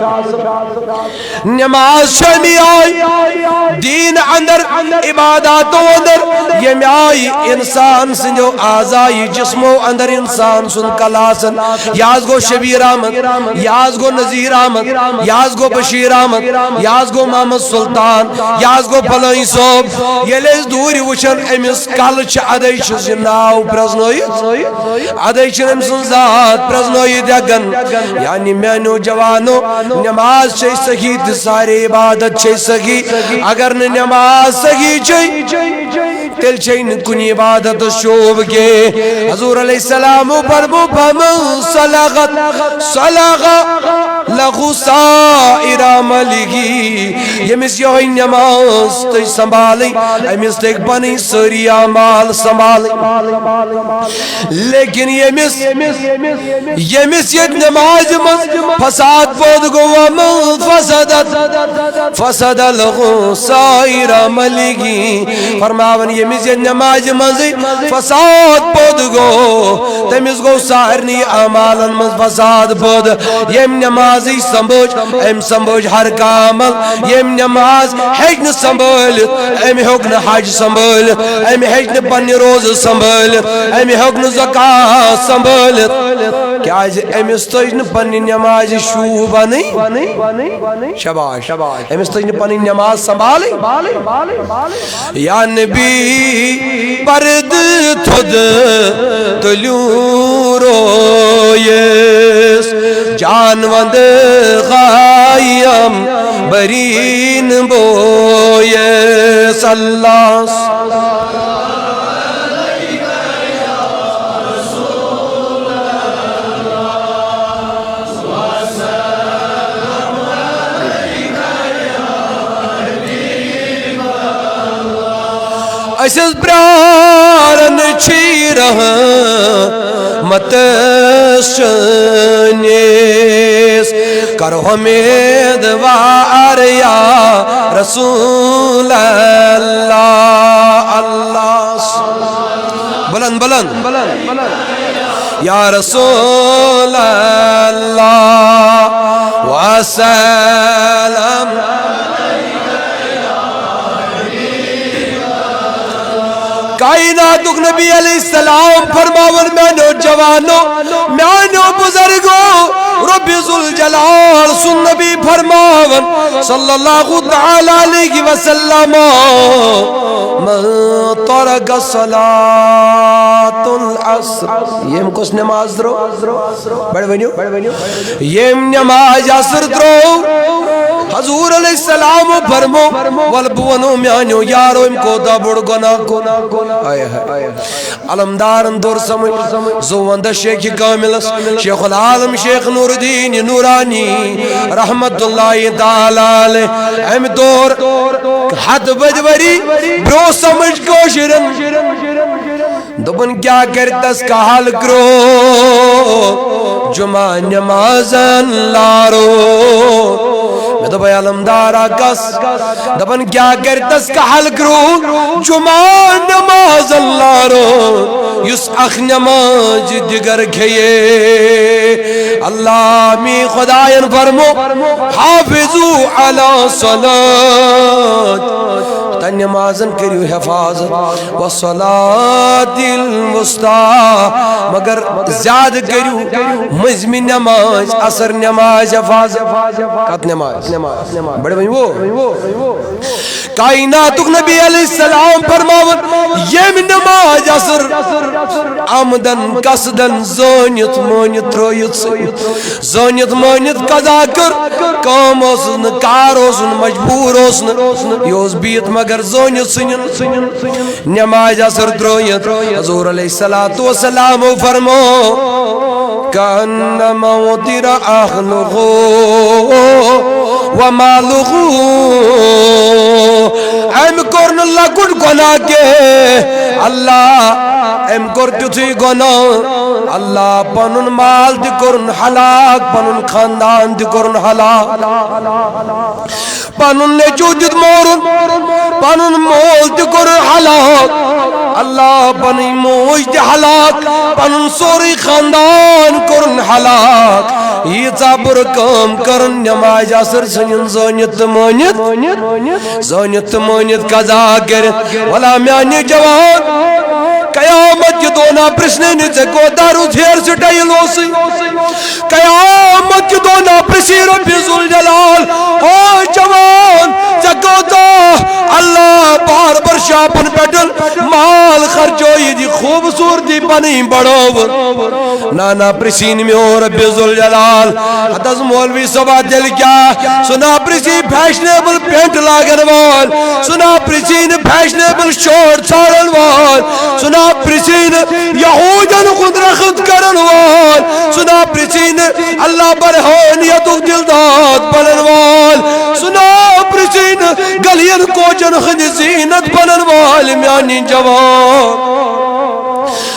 Speaker 1: نماز شمی آئی دین اندر عباداتوں اندر یہ آئی انسان سنجو آزائی جسموں اندر انسان سن کلاسن یاز گو شبیر آمد یاز گو نظیر آمد یاز گو بشیر آمد یاز گو محمد سلطان یاز گو پلائیں صوب یہ لیز دوری وچن امیس کلچ ادائیچ زناو پرزنویت ادائیچ امسن ذات پرزنویت یگن یعنی مینو جوانو نماز چاہی سکی ساری عبادت چاہی سکی اگر نماز سکی چاہی تل چین کنی عبادت شوب کے حضور علیہ السلام پر مبہم صلغت لغو سائر عملگی یمیس یوہی نماز تی سنبھالی امیس تک بنی سری عمال سنبھالی لیکن یمیس یہ نماز فساد بود گو ومن فسد لغو سائر عملگی فرماون یمیس یہ نماز منزی فساد بود گو تمیس گو سائرنی عمالا من فساد بود یم نمازی سنبوج ام سنبوج ہر کامل یم نماز حجن سنبول ام حکن حج سنبول ام حجن پنی روز سنبول ام حکن زکاة سنبول کیا ام استجن پنی نماز شوبہ نہیں شباش ام استجن پنی نماز سنبالی یا نبی برد تھد تلیو رویس جانوند غائیم برین بویس اللہ اسس برارن چی رحمت شنیس کرو امیدوار یا رسول اللہ اللہ بلند یا رسول اللہ وسلم کائنات نبی علیہ السلام فرماون میانو جوانو میانو بزرگو رب ذوالجلال سن نبی فرماون صلی اللہ تعالی علیہ وسلم من ترک صلاة العصر یم کس نماز درو بڑھ ونیو یم نماز عصر درو حضور علیہ السلام فرمو والبونو میانو یارو ام کو دا بڑ گناہ کو علمدار اندور سمجھ زوند شیخ کامل شیخ العالم شیخ نور الدین نورانی رحمت اللہ تعالی ام دور حد بدوری برو سمجھ کو شرن دبن کیا کرتس کا حل کرو جمعہ نمازن لارو میں دبا علمدارا کس دبن کیا کرتس کا حل کرو جمعہ نمازن لارو یس اخ نماز دگر کھئے اللہ می خدایان فرمو حافظو علی صلاة تن نمازن کریو حفاظت والصلاة الوسطى مگر زیاد کریو مزمی نماز اثر نماز حفاظت کت نماز بڑے بھئی وہ کائنات نبی علیہ السلام فرماون یم نماز اثر آمدن قصدن زونیت مونیت رویت زونیت مونیت قضا کر کام اوسن کار اوسن مجبور اوسن یوز بیت مگر زونیت سنین نماز اثر درویت حضور علیہ السلام فرمو کانما وطر اخلقو ومالقو ایم کرن اللہ کن گناہ کے اللہ ایم کر تھی گناہ اللہ پنن مال دی کرن حلاک پنن خاندان دی کرن حلاک پنن نجودت مورن پنن مول دی کرن حلاک اللہ پنی موج دی حلاک پنن سوری خاندان کرن حلاک یہ صبر کام کرن نماز اثر سنین زونیت مونیت قضا کرن ولا میانی جوان قیامت کی دونا پرسنے نیچے کو دارو دھیر سٹائل ہو سی قیامت کی دونا پرسی رب ذوالجلال او جوان چکوتا اللہ بار بر شاپن پیٹل مال خرچوئی دی خوبصورتی بنی بڑو نانا پرسین میں ہو رب ذوالجلال حدث مولوی صبح دل کیا سنا پرسی فیشنیبل پینٹ لاغن وال سنا پرسین فیشنیبل شورٹ چھاڑن وال سنا پرسین یہودن خود رخت کرن وال سنا پرسین اللہ برحانیت دلداد بنن وال سنا پرسین گلین کوچن خد زینت بنن وال میانی جوان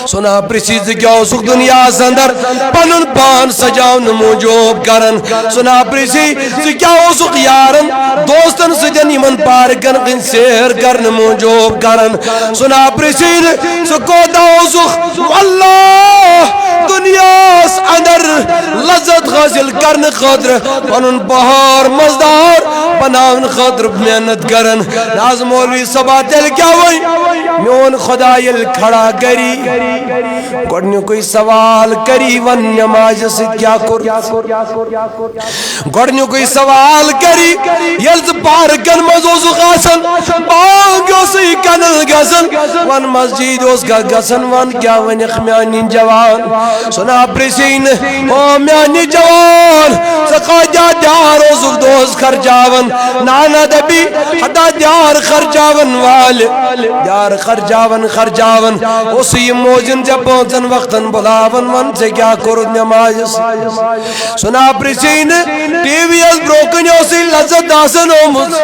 Speaker 1: سنا پرسیز کیا سکھ دنیا سندر پنن پان سجاون موجوب کرن سنا پرسیز کیا سکھ یارن دوستن سجن ایمن پارکن قن سیر کرن موجوب کرن سنا پرسیز سکو داو سکھ واللہ دنیا اندر لذت حاصل کرن خاطر پنن بہار مزدار بناون خاطر محنت کرن ناز مولوی صبح دل کیا ہوئی میون خدایل کھڑا کری گوڑنیو کوئی سوال کری ون نماز سے کیا کر گوڑنیو کوئی سوال کری یلز پارکن مزوز غاسن بانگو سی کنل گسن ون مسجد اس کا گسن ون کیا ون اخمیانی جوان سنا پرسین او میانی جوان سقا جا دیار اوزک دوز خرجاون نانا دبی حدا دیار خرجاون وال دیار خرجاون اسی موجن جب پہنچن وقتن بلاون من سے کیا کرد نماز سنا percent T V S broken اسی لذت آسن اومت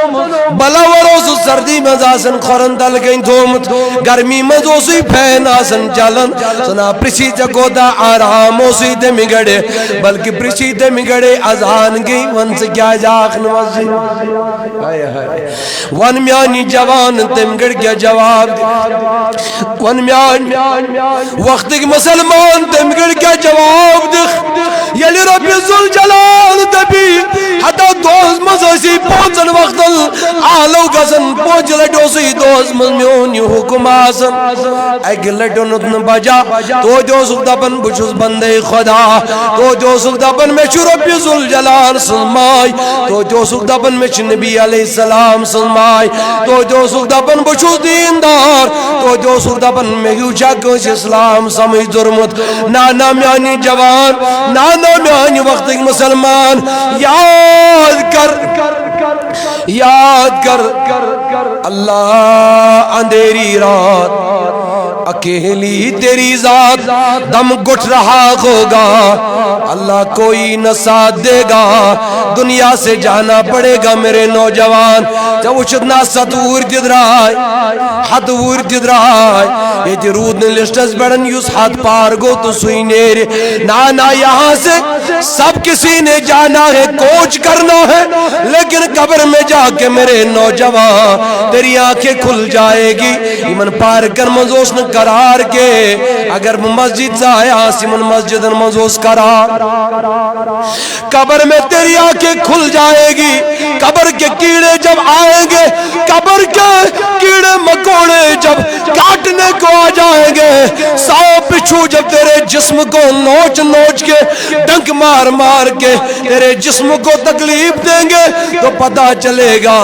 Speaker 1: بلاور اوسو سردی میں آسن خورن دل گئن دومت گرمی میں اوسی پھین آسن چلن سنا پرسی جگو دا آرام اوسی دے مگڑے بلکہ پرسی دے مگڑے ازان گئی ون سے کیا جاک نمازی ون میانی جوان تمگڑ کیا جواب ون میانی وقت کی مسلمان تمگڑ کیا جواب دکھ یلی رب ذوالجلال دبی حتی دوز مزاسی پانچن وقت آلو گزن پوچھ لٹو سی دوز میون یہ حکم آسن ایک لٹو نتن بجا تو جو سک دبن بچوس بندے خدا تو جو سک دبن میں چو رب ذوالجلال سلمائی تو جو سک دبن میں چو نبی علیہ السلام سلمائی تو جو سک دبن بچوس دیندار تو جو سک دبن میں یوچا کس اسلام سمجھ درمت نانا میانی جوان نانا میانی وقت مسلمان یاد کر اللہ اندھیری رات اکیلی تیری ذات دم گھٹ رہا ہوگا اللہ کوئی نہ ساتھ دے گا دنیا سے جانا پڑے گا میرے نوجوان جب اچھتنا ستور جدرائی حدور جدرائی یہ جرود نے لسٹس بڑھن یوس ہاتھ پار گو تو سوئی نیرے نانا یہاں سے سب کسی نے جانا ہے کوچ کرنا ہے لیکن قبر میں جا کے میرے نوجوان تیری آنکھیں کھل جائے گی ایمن پار کر مزوس نے قرار کے اگر مسجد سے آیا سیمن مسجد مزوس قرار قبر میں تیری آنکھیں کھل جائے گی قبر کے کیڑے جب آئیں گے قبر کے کیڑے مکوڑے جب کاٹنے کو آ جائیں گے ساؤ پچھو جب تیرے جسم کو نوچ نوچ کے ڈنک مار مار کے تیرے جسم کو تکلیف دیں گے تو پتا چلے گا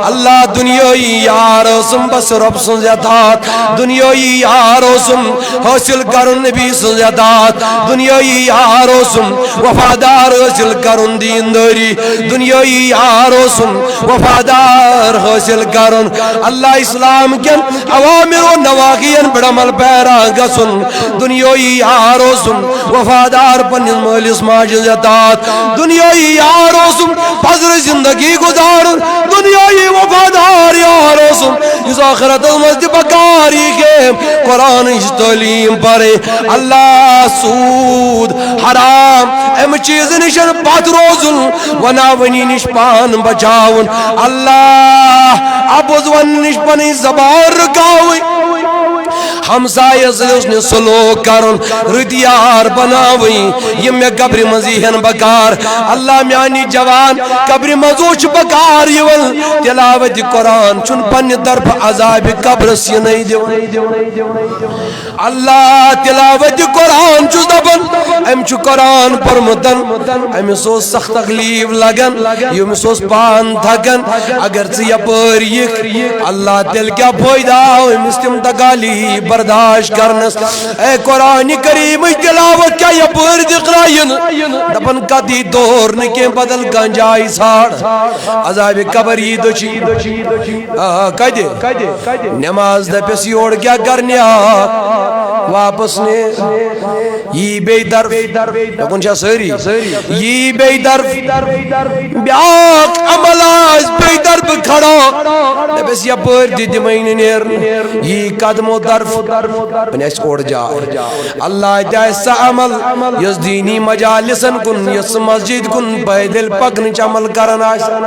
Speaker 1: اللہ دنیائی یارسم بس رب سنزیادات دنیائی یارسم حاصل کرن نبی سنزیادات دنیائی یارسم وفادار حاصل کرن دینداری دنیائی یارسم وفادار حاصل کرن اللہ اسلام کن عوامر و نواقین بڑھمل پیرا گسن دنیائی یارسم وفادار پنیز مہلس ماجزیادات دنیائی یارسم پذر زندگی گزارن دنیائی وفادار یارسم اس آخرت المسجد بکاری کے قرآن اس تعلیم پڑے اللہ سود حرام ام چیز نشن بات روزن وناونی نشپان بچاون اللہ ابوز ون نشپانی زبان رکاوی ہمسائے سے اس نے سلوک کرن ردیار بناوئی یہ میں قبر مزیحن بکار اللہ میانی جوان قبر مزوچ بکار یون تلاوت قرآن چن پن درب عذاب قبر سی نہیں دیو اللہ تلاوت قرآن چو دبن ام چو قرآن پر مدن ام سو سخت تکلیف لگن یم سو پان تھکن اگر سی پر یک اللہ دل کیا پویدہ مستم تکالی برداشت کرنس اے قرآن کریم تلاوت کیا یہ پر دقرائن دبن کا دی دور نکے بدل گنجائی ساڑ عذاب قبر یہ دو چی کہہ دے نماز دے پیسی اوڑ کیا کرنے واپس نے یہ بے درف کون چاہ سری یہ بے درف بیاک عمل آز بے درف کھڑا دبس یا پر دی دمین نیر یہ قدم و درف بنیس اوڑ جا اللہ جائسا عمل یس دینی مجالسن کن یس مسجد کن پیدل پکن چمل کرن آئیسا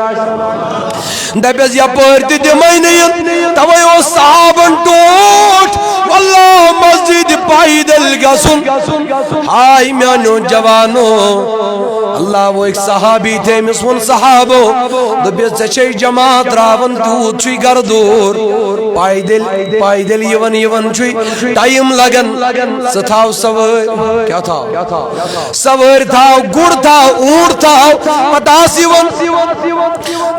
Speaker 1: دبس یا پر دی دمین نیر توئی او صحابن ٹوٹ واللہ مسجد پیدل گسن ہائی میانو جوانو اللہ وہ ایک صحابی تھے مسون صحابو دبیت سے جماعت راون تو چھوئی گردور پائدل یون چھوئی ٹائم لگن ستھاو سور کیا تھا سور تھا گڑ تھا اوڑ تھا پتاسی ون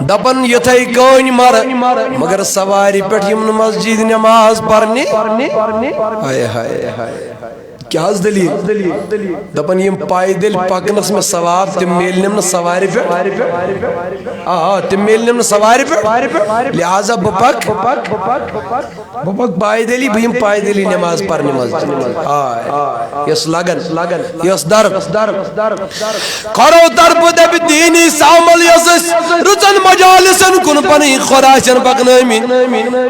Speaker 1: دبن یہ تھا کون مر مگر سواری پیٹھ یمن مسجد نماز پڑھنے ہائے ہائے ہائے کیا از دلیل دپن یم پائدل پکنس میں ثواب تم میلنم نہ سواری پہ تم میلنم نہ سواری پہ لہذا بپک پائدلی بھیم پائدلی نماز پڑھنے مسجد یس لگن یس درب کرو درب دب دینی سامل یس رچن مجالسن کن پنی خراشن پکنامین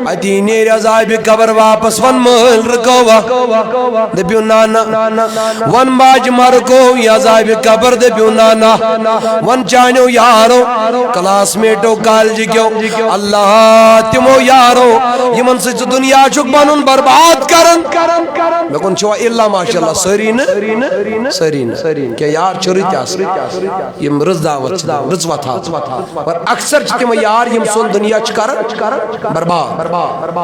Speaker 1: ادینی رضائب قبر واپس ون مل رکوا دبیو نانا ون باج مرکو یا عذاب قبر دبیو نانا ون چانیو یارو کلاس میٹو کالجی کیو اللہ تمو یارو یمن سے دنیا چک بنن برباد کرن میں کن چھوا اللہ ماشاءاللہ سرین کیا یار چھوڑی تیاس یم رز دعوت رز وطا اور اکثر چھتے میں یار یم سون دنیا چکر برباد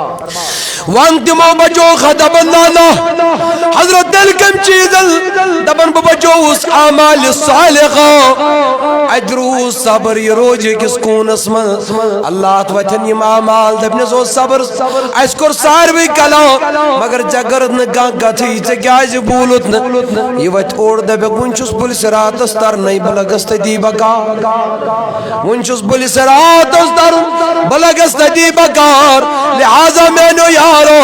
Speaker 1: وان تمو بچو خطب اللہ حضرت دل کم چیزل دبن بچو اس اعمال صالحہ اجرو صبر یہ روجے کس کون اسمن اللہ توتن یم اعمال دبن سو صبر اسکر ساروی کلا مگر جگر نگا تھی گاز بولت یہ وت اور دب ونچس پولیس رات استر نئی بلگست دی بکا ونچس پولیس رات استر بلگست دی بکار لہذا مینو یارو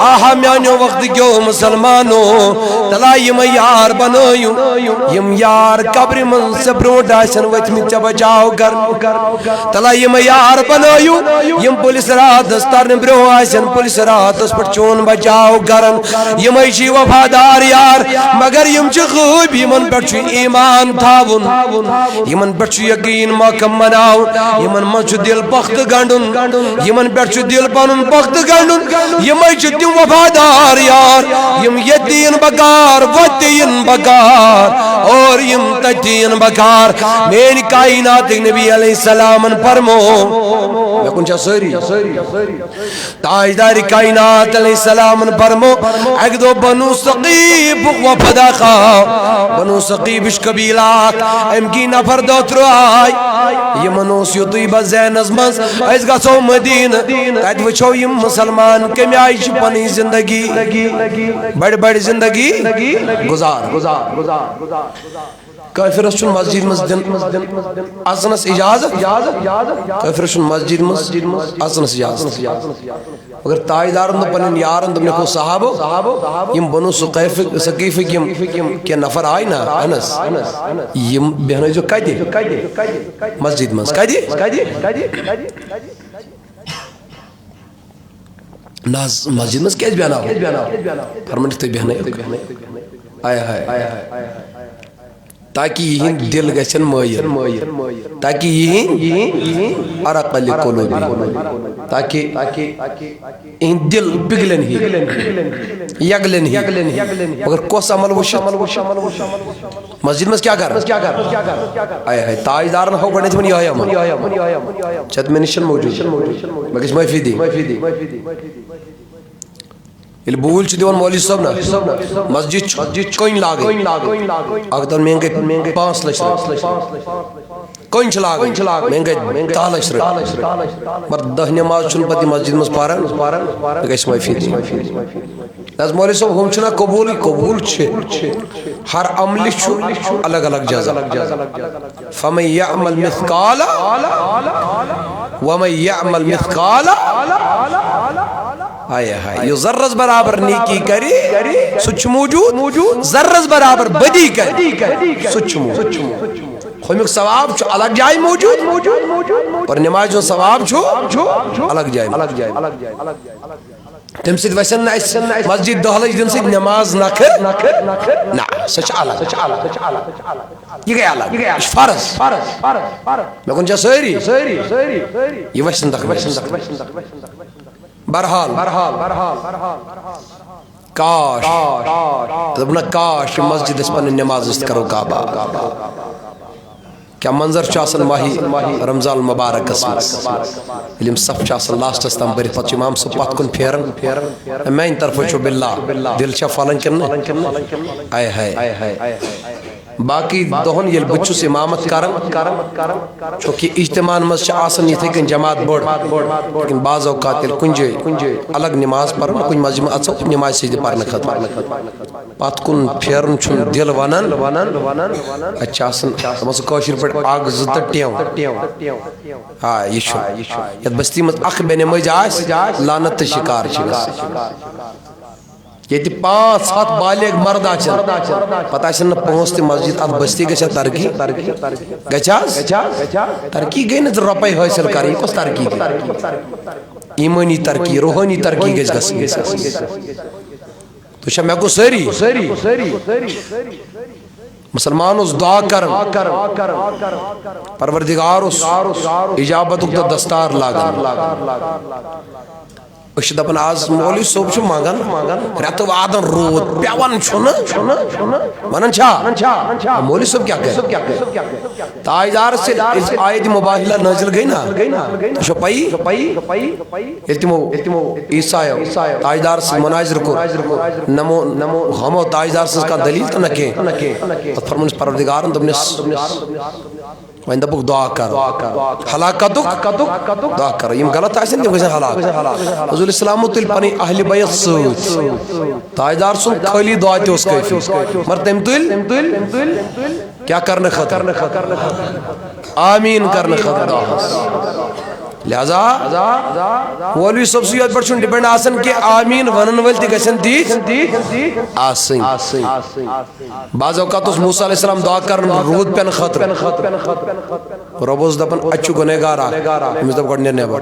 Speaker 1: آہا میانو وقت کیو مسلمانو تلا یم یار بنایو یم یار قبر من سے بروٹ آسن وچ میں بچاؤ کر تلا یم یار بنایو یم پولیس رات استر برو آسن پولیس رات اس پر چون بچاؤ کرن یم ایشی وفادار یار مگر یم چھ خوب یمن پر چھ ایمان تھاون یمن پر چھ یقین محکم مناو یمن من چھ دل بخت گنڈن یمن پر چھ دل پنن بخت گنڈن یم ایشی تیم وفادار یار یم یتین بکار وتین بکار اور یم تجین بکار مین کائنات نبی علیہ السلام فرمو میں کنچا سری تاجدار کائنات علیہ السلام فرمو ایک دو بنو ثقیف وفدا خواہ بنو ثقیفش قبیلات ام کی نفر دو ترائی یہ منوس یو طیبہ زین ازمز ایس گا سو مدین تاید وچھو یم مسلمان کمی آئیش پنی زندگی بڑی زندگی گزار کافرس چون مسجد مسجد اذنس اجازت کافرس مسجد اذنس اجازت اگر تاجدارن تو پنن یارن تم نے کو صحابو یم بنو ثقیف یم کہ نفر آئی نا انس یم بہنو جو کدی مسجد مز کدی ناز مسجد مز کیس بیانا فرمانک تو بہنو آیا تاکہ یہ دل گچن مائر تاکہ یہ عرق لقلوبی تاکہ یہ دل پگلن ہی یگلن ہی مگر کوس عمل وشت مسجد میں کیا کر آیا ہے تاجدارن ہو گڑنے تمہیں یہ آیا چت میں نشن موجود میں کس معافی دی یہ بول چھ دیوان مولی صاحب نا مسجد کوئن لاغی اگر مہنگے 5 لچھ کوئن چھ لاغی مہنگے 10 لچھ مر 10 نماز چون پتی مسجد مز پارن گیس معافی دی از مولی صاحب ہم چھنا قبول چھ ہر عمل چھو الگ الگ جزا فمن یعمل مثقالا ومن یعمل مثقالا آیا ہے یہ ذرز برابر نیکی کری سچ موجود ذرز برابر بدی کری سچ موجود خمیق ثواب چھو الگ جائے موجود پر نماز جو ثواب چھو الگ جائے تم سید ویسن مسجد دہلج دن سید نماز نکھر نا سچ الگ یہ گئی الگ فرض میں کن جا سیری یہ ویسن تک برحال کاش تبنا کاش مسجد اس پر نماز است کرو کعبہ کیا منظر چاسن ماہی رمضان المبارک اسمس علم صف چاسن لاسٹ استم بری پتہ امام سو پت کن پھیرن میں ان طرف چھو باللہ دل چا فالن کرن آئے ہے باقی دہن یل بچوس امامت کرن چونکہ اجتماع مز آسن یہ تھے جماعت بڑھ لیکن بعض اوقات کنجے الگ نماز پڑھن کن مسجد میں اچھو نماز سجدہ پڑھنے خطر پات کن پھیرن چھن دل ونن اچھا آسن مس کوشر پڑھ آگ زد ٹیوں ہاں یہ شو یت بستی مز اخ بین مج آس لعنت شکار چھ یہ 5-7 بالغ مرد آچن پتہ آچن نا پہنچ تی مسجد ات بستی گچھا ترکی گچھاز ترکی گئی نا رپائی حاصل کری کس ترکی گئی ایمانی ترکی روحانی ترکی گچھ گسی تو شاہ میں کو سری مسلمان اس دعا کرن پروردگار اس اجابت اکتا دستار لاغن أشي دپان آز مولوی صوب چھُ منگان رٮ۪تہٕ وادن روٗد پٮ۪وان چھُنہٕ ونان چھا مولوی صوب کیٛاہ کرِ تاجدار سۭتۍ آیت مباہلہ نٲزِل گٔے نا تۄہہِ چھو پَیی ییٚلہِ تِمو عیٖسایو تاجدار سۭتۍ مُناظر کوٚر نمو ہمو تاجدار سٕنٛز کانٛہہ دٔلیٖل تہٕ نہ کینٛہہ پتہٕ فرمونس پروردگارن دوٚپنس وۄنۍ دپُکھ دعا کر ہلاکتُک دعا کر یِم غلط آسن تِم گژھن ہلاک حضور اسلامو تُلۍ پنٕنۍ اہلِ بیت سۭتۍ تاجدار سُنٛد خٲلی دعا تہِ اوس کٲفی مگر تٔمۍ تُلۍ کیٛاہ کرنہٕ خٲطرٕ آمیٖن کرنہٕ خٲطرٕ دعاہس لہذا مولوی صٲب سٕے یوت پٮ۪ٹھ چھُنہٕ ڈِپٮ۪نٛڈ آسان کہِ آمیٖن ونن وٲلۍ تہِ گژھن تِتھۍ آسٕنۍ بعض اوقات اوس موسیٰ علیہ السلام دعا کران روٗد پٮ۪نہٕ خٲطرٕ رۄب اوس دپان اَتہِ چھُ گُنہگار اکھ أمِس دوٚپ گۄڈٕ نیر نٮ۪بر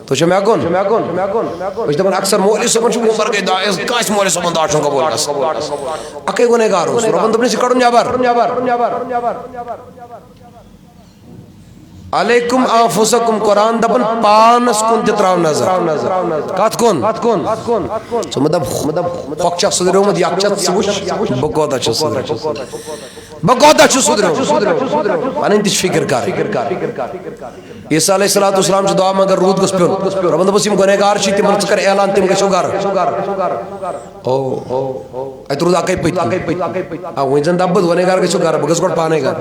Speaker 1: تُہۍ چھِو مےٚ کُن أسۍ چھِ دپان اکثر مولوی صٲبن چھُ عمر گٔے دعا کٲنٛسہِ مولوی صٲبن دعا چھُنہٕ قبوٗل گژھان اکٕے گُنہگار اوس رۄبن دوٚپنس یہِ کڑُن نٮ۪بر علیکم انفسکم قرآن دپان پانس کُن تہِ تراو نظر کتھ کُن ژٕ مہٕ دپ ہۄکھ چھا سُدریومُت یتھ چھا ژٕ وٕچھ بہٕ کوتاہ چھُس سُدریومُت پنٕنۍ تہِ چھِ فکر کرٕنۍ عیسیٰ علیہ الصلوۃ والسلام چھُ دعا منگان روٗد گوٚژھ پیوٚن رۄبن دوٚپُس یِم گۄنہگار چھِ تِمن ژٕ کر اعلان تِم گژھو گرٕ اتہِ روٗد اکٕے پٔتۍ وۄنۍ زن دپہٕ بہٕ گۄنہگار گژھو گرٕ بہٕ گژھٕ گۄڈٕ پانے گرٕ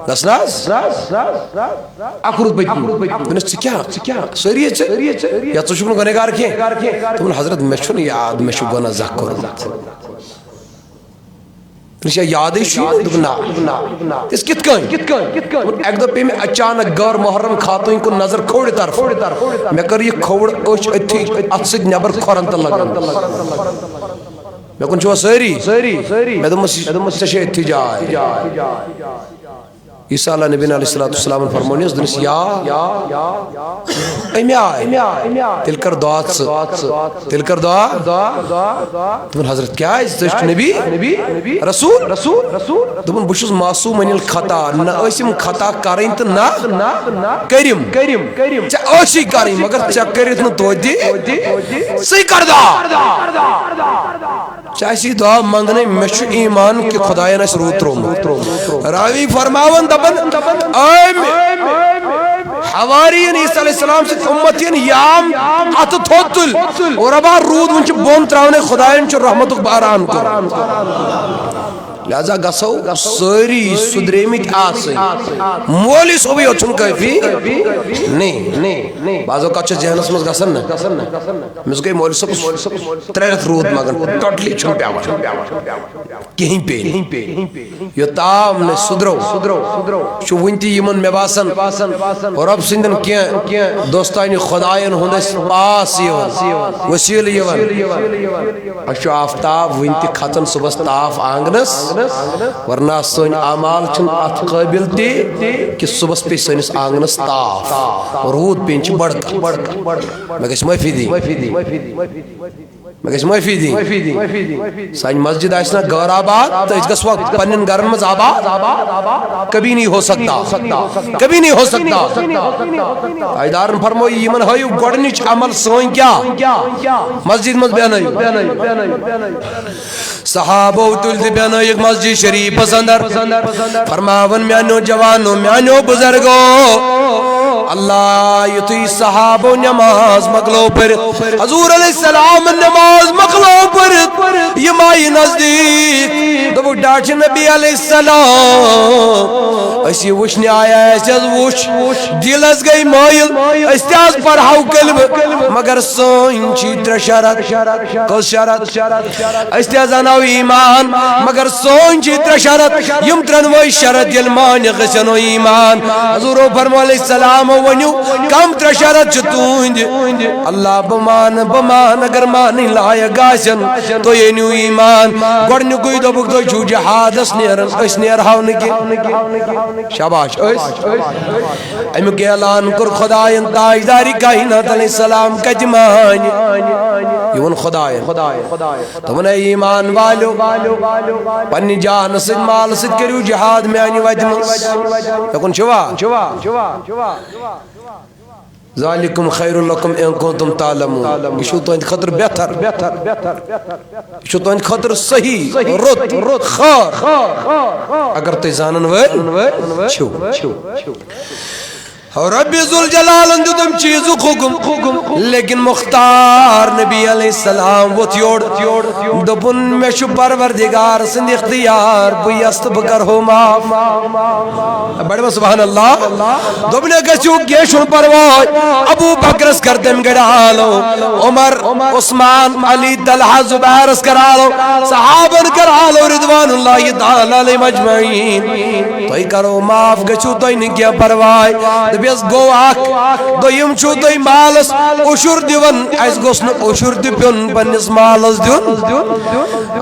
Speaker 1: گژھٕ نہ حظ اکھ روٗد پٔتمہِ دوٚپنس ژٕ کیٛاہ سٲری یا ژٕ چھُکھ نہٕ گۄنہگار کینٛہہ دوٚپُن حضرت مےٚ چھُنہٕ یاد مےٚ چھُ گۄناہ زکھ کوٚرمُت یادٕے چھُ دوٚپُن نہ تِژھ کِتھ کٔنۍ اکہِ دۄہ پیٚیہِ مےٚ اچانک غٲر محرم خاتوٗنۍ کُن نظر کھوورِ طرفہٕ مےٚ کٔر یہِ کھووُر أچھ أتھی اتھ سۭتۍ نٮ۪بر کھۄرن تہٕ لگان مےٚ کُن چھِوا سٲری مےٚ دوٚپمس ژےٚ چھےٚ أتھی جاے عیسیٰ علیہ نبی علیہ الصلوۃ والسلام فرمونس دوٚپنس أمۍ آے تیٚلہِ کر دعا دوٚپُن حضرت کیٛازِ ژٕ چھُکھ نبی رسول دوٚپُن بہٕ چھُس معصوٗم عن الخطا نہ ٲسۍ یِم خطا کرٕنۍ تہٕ نہ کٔرِم ژےٚ ٲسی کرٕنۍ مگر ژےٚ کٔرِتھ نہٕ توتہِ ژٕے کر دعا ژےٚ آسی دعا منگنے مےٚ چھُ ایٖمان کہِ خۄداین آسہِ روٗد ترٛوومُت راوی فرماوان حوارین عیسیٰ علیہ السلام سۭتۍ اُمتین یام اتھٕ تھوٚد تُلۍ اور رۄبا روٗد وۄنۍ چھُ بۄن تراونے خۄداین چھُ رحمتُک باران کوٚرمُت لہذا گژھو سٲری سُدریمٕتۍ آسٕنۍ مولوی صٲبٕے یوت چھُنہٕ کٲفی نہیں بعض اوقات چھُ ذہنس منٛز گژھان نہ أمِس گٔے مولوی صٲبس 3 رٮ۪تھ روٗد مگان ٹوٹلی چھُنہٕ پیٚوان کِہیٖنۍ پیٚیہِ یوٚتام نہٕ سُدرو چھُ وُنہِ تہِ یِمن مےٚ باسان رۄب سٕنٛدٮ۪ن کینٛہہ دوستانہِ خۄداین ہُنٛد اَسہِ پاس یِوان وسیٖلہٕ یِوان اَسہِ چھُ آفتاب وُنہِ تہِ کھژان صُبحس تاپھ آنگنس ورنہ سٲنۍ اعمال چھِنہٕ اتھ قٲبِل تہِ کہِ صُبحس پیٚیہِ سٲنِس آنگنس تاپھ روٗد پیٚنۍ چھِ بٔڑ کتھ مےٚ گژھِ معٲفی دِنۍ سانہِ مسجد آسہِ نا غٲر آباد تہٕ أسۍ گژھوا پننٮ۪ن گرن منٛز آباد کبھی نہیں ہو سکتا تاجدارن فرموو یِمن ہٲیِو گۄڈنِچ عمل سٲنۍ کیٛاہ مسجد منٛز بیٚہنٲیِو صحابو تُلۍ تہٕ بیٚہنٲیِکھ مسجد شریٖفس انٛدر فرماوان میٛانیو جوانو میٛانیو بُزرگو اللہ یُتھُے صحابو نٮ۪ماز مۄکلٲو پٔرِتھ حضوٗر علیہ السلام نٮ۪ماز مۄکلٲو پٔرِتھ یِم آیہِ نزدیٖک دوٚپُکھ ڈاکٹر نبی علیہ السلام أسۍ یہِ وٕچھنہِ آیا اَسہِ حظ وٕچھ دِل حظ گٔے مٲیِل أسۍ تہِ حظ پرہاو کلمہٕ مگر سٲنۍ چھِ 3 شرط کٔژ شرط أسۍ تہِ حظ انو ایٖمان مگر سٲنۍ چھِ 3 شرط یِم 3 شرط ییٚلہِ مانہِ گژھن ایٖمان حضوٗرو فرموو علیہ السلام ؤنِو کم 3 شرط چھِ تُہنٛدِ اللہ بہٕ مان اگر مانٕنۍ لایق آسن تُہۍ أنِو ایٖمان گۄڈنیُکُے دوٚپُکھ تُہۍ چھُو جہادس نیران أسۍ نیرہو نہٕ کینٛہہ شاباش امیُک اعلان کوٚر خۄداین تاجدارِ کائنات علیہ السلام کتہِ مانہِ یہِ ووٚن خۄداین دوٚپُن اے ایٖمان والیو پننہِ جانہٕ سۭتۍ مالہٕ سۭتۍ کٔرِو جہاد میانہِ وتہِ منٛز مےٚ کُن چھِوا ذالکم خیر لکم ان کنتم تعلمون یہ چھو تہند خاطر بہتر، یہ چھو تہند خاطر صحیح رت خار اگر تُہۍ زانن وٲلۍ چھِو۔ رب ذوالجلال دیتم چیزک حکم لیکن مختار نبی علیہ السلام ووت یور دوپن مے چھُ پروردگار سٕنٛدِ اختیار بہٕ یژھٕ تہٕ بہٕ کرہو معاف۔ بڑھوا سبحان اللہ۔ دوٚپنَے گژھِو کینٛہہ چھُنہٕ پرواے، ابو بکرس کر تٔمۍ گڑِ آلو، عمر عثمان علی طلحہ زبیرس کر آلو، صحابن کر آلو رضوان اللہ تعالی علیہم اجمعین۔ تُہۍ کرو معاف، گژھِو تُہۍ نہٕ کینٛہہ پرواے۔ بیس گو اخ دویم چھو تُہۍ مالس عشر دیون، اس گوٚژھ نہٕ عشر تہِ پیوٚن پننس مالس دیُن۔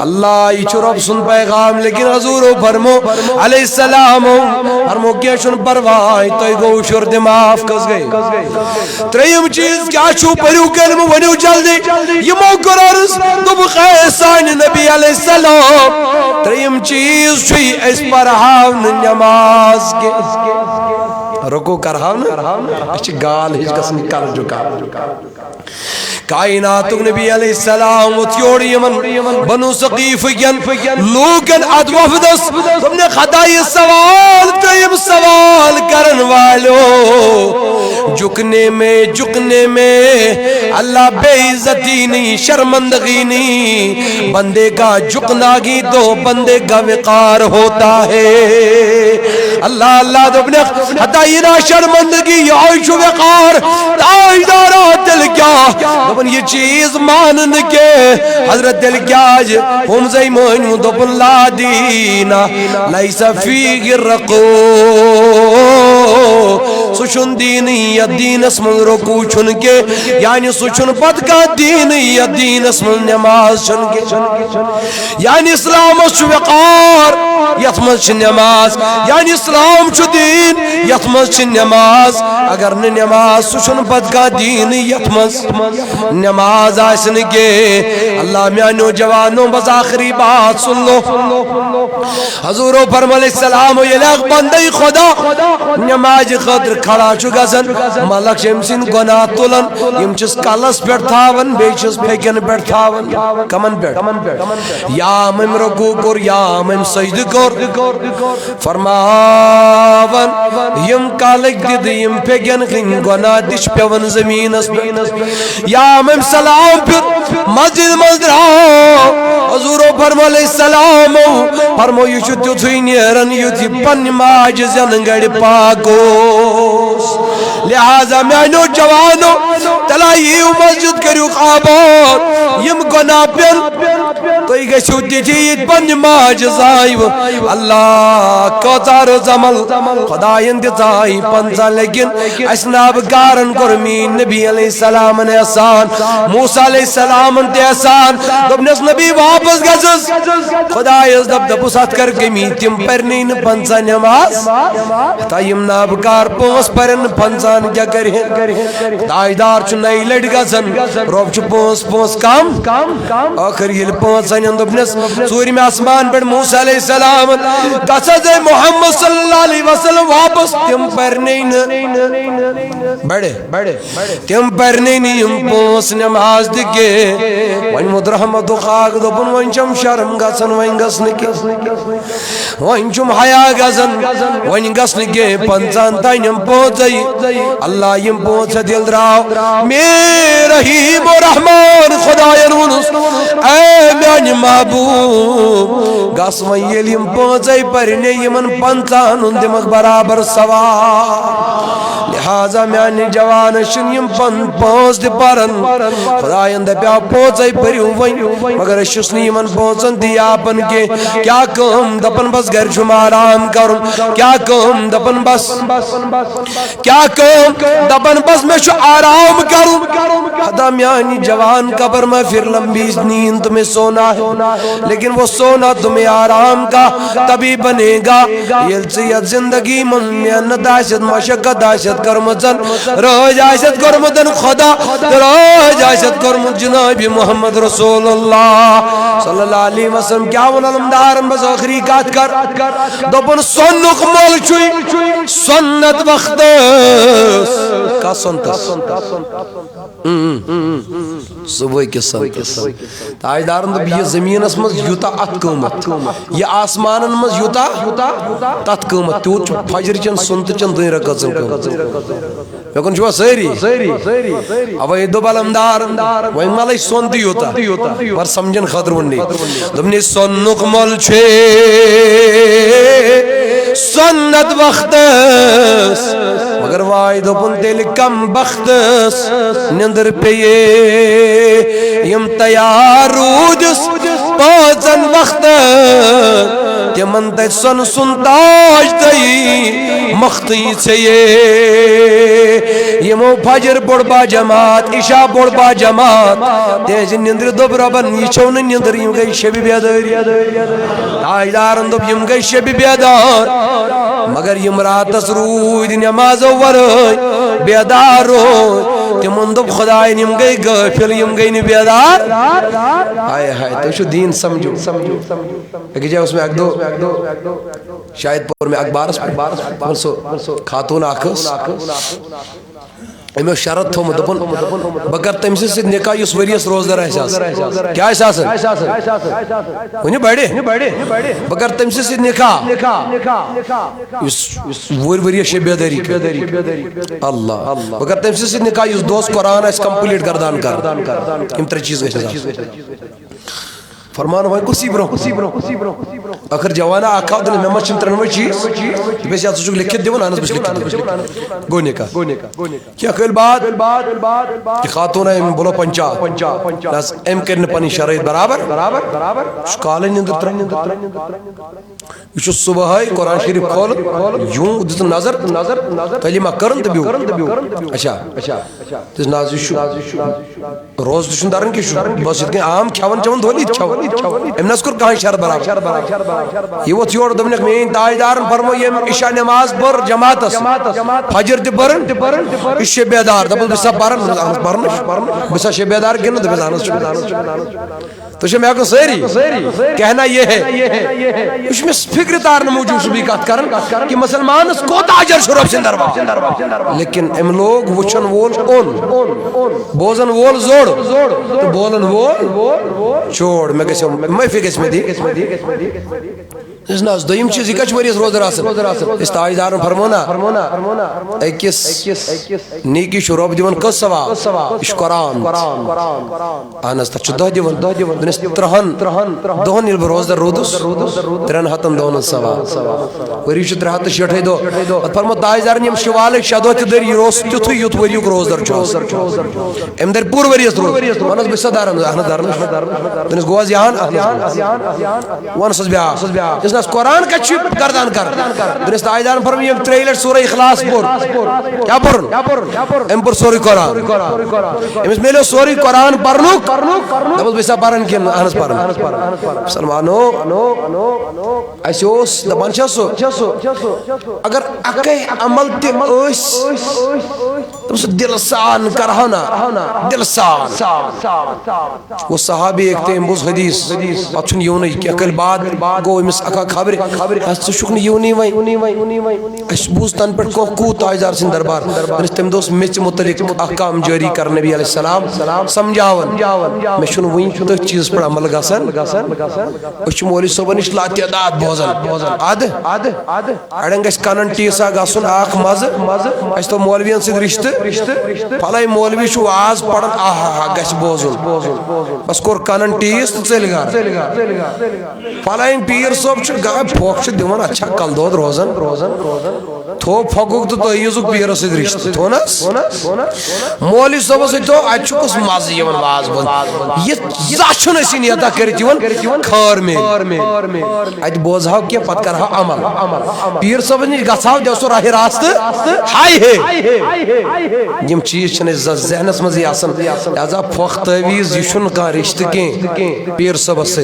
Speaker 1: اللہ یہ چھُ رب سُنٛد پیغام، لیکن حضورو فرمو علیہ السلام فرمو کینٛہہ چھُنہٕ پرواے، تۄہہِ گوٚو عشر تہِ معاف۔ کس گئی ترٛیٚیِم چیٖز کیٛاہ چھُو؟ پٔرِو کلمہٕ ؤنِو جلدی۔ یِمو کوٚر عرض دوٚپُکھ اے سانہِ نبی علیہ السلام ترٛیٚیِم چیٖز چھُے أسۍ پرہاو نہٕ نٮ۪ماز کینٛہہ۔ رکو کرہاو نا اچھ گال ہج قسم کر جکا کائناتک نبی علیہ السلام وطیوڑ یمن بنو ثقیف ین لوگن اد وفدس تم نے خدای سوال تیم سوال کرن والو جھکنے میں اللہ بے عزتی نہیں، شرمندگی نہیں، بندے کا جھکنا ہی تو بندے کا وقار ہوتا ہے۔ اللہ اللہ دبنے ہتائینا شرمندگی عیش و وقار تائیدارا دل کیا دبن یہ چیز مانن کے حضرت دل کیاج ہم زیمون دبن لا دینا لیسا فیغ رقو سوچن دینی یا دین اسمن رکو چھن کے یعنی سوچن پد کا دینی یا دین اسمن نماز چھن کے یعنی اسلام اس وقار یتمز چھ نماز یعنی اسلام چھ دین یتمز چھ نماز اگر نماز سوچن پد کا دین یتمز نماز آسن کے اللہ میانو جوانوں بس آخری بات سن لو حضور فرم علیہ السلام یہ لگ بندی خدا نماز خطر کھڑا چھو گزن ملک شمسین گناہ تولن یم چس کالس پیٹ تھاون بیچس پھیکن پیٹ تھاون کمن پیٹ یا مم رکو کر یا مم سجد کر فرماون یم کالک دید یم پھیکن خن گناہ دش پیون زمین یا مم سلام پھر مسجد مزدراؤ حضور فرم علیہ السلام فرمو یہ چھو تھی نیرن یہ تھی پن ماج زنگڑ پاکوس لہذا میانو جوانو تلائیو مسجد کریو آباد یم گناہ پھر تو یہ گشو تیجید پن ماج زائیو اللہ کوتار زمل خدا اندتائی پنزا لیکن اسناب گارن کرمین نبی علیہ السلام نے احسان موسیٰ علیہ السلام نے احسان دبنس نبی واپس گزز خدا اس دب دب ساتھ کر گمی تم پرنین پنزا نماز تایم نابکار پونس پرن پنزان کیا کریں دائیدار چو نئی لڑ گزن روب چو پونس کام آخر یہ پونس سنین دبنس سوری میں آسمان پر موسیٰ علیہ السلام قصد محمد صلی اللہ علیہ وسلم واپس تم پرنین بڑے تم پرنین یم پونس نماز دکے وین مد رحمت خاک دبن وین چم شرم گسن وین گسن کے وین چم حیا گسن وین گسن کے پنزان تاینم پونچائی اللہ یم پونچا دل راو میں رحیم و رحمان خدا ینونس اے میانی محبوب گس وین یلیم پونچائی پرنے یمن پنزان اندمک برابر سوا لہذا میانی جوان شنیم پونچ دی پرن خدا یند پیا پونچائی پریو وین مگر شسنی من پونچن دیا پن کے کیا کم دپن بس گھر شم آرام کرن کیا کم دپن بس کیا کم دپن بس میں شو آرام کرن خدا میانی جوان قبر میں پھر لمبی نیند تمہیں سونا ہے لیکن وہ سونا تمہیں آرام کا تبھی بنے گا یہ زندگی من محنت داشت مشقت داشت کر کرمزن راج آیت کرمدن خدا راج آیت کرمد جناب محمد رسول اللہ صلی اللہ علیہ وسلم کیا ونالم دارن بس آخری کات کر دبن سنک مول چوئی سنت وقت کا سنتس صبح کے سنتس تاجدارن دب یہ زمین اسمز یوتا ات قومت یہ آسمان مز یوتا تت قومت تیوت فجر چن سنت چن دن رکھن مکن چھوا سری اب یہ دو بالمدار وہی مالی سنت یوتا پر سمجھن خطر ونی دبنی سنک مل چھے سنت وقتس مگر وائی دبن دل کم بختس نندر پیے یم تیار رودس پازن وقت تمن تج سن سنتاج دئی مختی چھے یمو فجر بڑبا جماعت عشاء بڑبا جماعت تیز نندر دب ربن یہ چھو نندر یم گئی شبی بیداری تاجدارن دب یم گئی شبی بیدار مگر یم راتس روید نماز ورئی بیدار روی تمن دب خدای یم گئی غافل یم گئی نی بیدار آئے ہائے تو شو دین سمجھو ایک جائے اس میں اک دو شاید پور میں اکبارس پر خاتون آکس امیو شرط تھو مدپن بگر تمسی سے نکاح یس وریس روزدر احساس کیا احساس ہے انہیں بیڑے بگر تمسی سے نکاح یس وریس شب بیداری اللہ بگر تمسی سے نکاح یس دوست قرآن اس کمپلیٹ کردان کر امتر چیز احساس فرمانو بھائی کسی برو اخر جوانا آقا دن میں مچن ترنوی چیز بیس یاد سوچو لکھت دیون آنس بس لکھت گونے کا کیا کل بعد کہ خاتون ہے بولو پنچا لاز ایم کرنے پانی شرائط برابر شکالیں نندر ترن یہ صبح ہے قرآن شریف کھول یوں دیتا نظر تعلیمہ کرن تبیو اچھا تیس نازی شو روز دشن دارن کی شو بس اتکیں عام کھاون چون دھولی کھاون ام نذکر کہاں شر برابر یہ وہ تیور دمنک میں تاجدارن فرمو یہ عشاء نماز پر جماعت فجر تی برن عشاء بیدار دبل بسا برن بسا شب بیدار گن تو بسانس تو شب میں کو سیری کہنا یہ ہے اس میں فکر تارن موجود سبھی کات کرن کہ مسلمان اس کو تاجر شروع سے دروا لیکن ام لوگ وچن وول بوزن وول زوڑ تو بولن وول چھوڑ میں کسی میں فکر میں دی اس ناز دویم چیز اکچ وریس روزر آسن اس تاجدارن فرمونا ایکس نیکی شروع دیون کس سوا اش قرآن آنس تا چودہ دیون دنس ترہن دہن یل بروزر رودس ترہن حتم دہن سوا وریش ترہت شیٹھے دو فرمو تاجدارن یم شوال شادو تی در یروس تیتو یوت وریوک روزر چوز ام در پور وریس روز منس بسا دارن دنس گواز یہاں وانسس بیا اس قرآن کا چپ گردان کر درست آئیدان فرمی ایک ٹریلر سورہ اخلاص پر کیا پرن ام پر سورہ قرآن امس میلو سورہ قرآن پرنوک دبل بیسا پرن کن آنس پرن سلمانو ایسوس دبان شاسو اگر اکی عمل تی اوش تم سے دل سان کرہانا دل سان وہ صحابی ایک تے امبوز حدیث اچھن یونی کہ اکل بعد گو امس اکا خبر اس تو شکن یونی وائن اس بوز تن پر کو تاجدار سن دربار اس تم دوست مچ متعلق احکام جاری کر نبی علیہ السلام سمجھاون میں شنو وین تو چیز پر عمل گسن اس مولی صبح نش لا تعداد بوزن آد اڑنگ اس کانن ٹیسا گسن اخ مز اس تو مولویان سے رشتہ پھلائی مولوی شو آز پڑھن آہا گش بوزن بس کور کانن ٹیس تو چل گا پھلائی پیر صاحب چھ گا پھوک چھ دیوان اچھا کل دود روزن تو پھوک تو یزک پیر سے رشتہ تو نس مولی صاحب سے تو اچھو کس ماز یون واز بند یہ زاشن اسی نیتا کرتی ون کھار میں ایت بوزہاو کیا پت کرہا عمل پیر صاحب نے گساو جو سو راہ راست ہائی ہے یم چیز چھنے ذہنس مزی آسن لہذا پھوخ تعویز یہ چھن کا رشتہ کی پیر صبح سے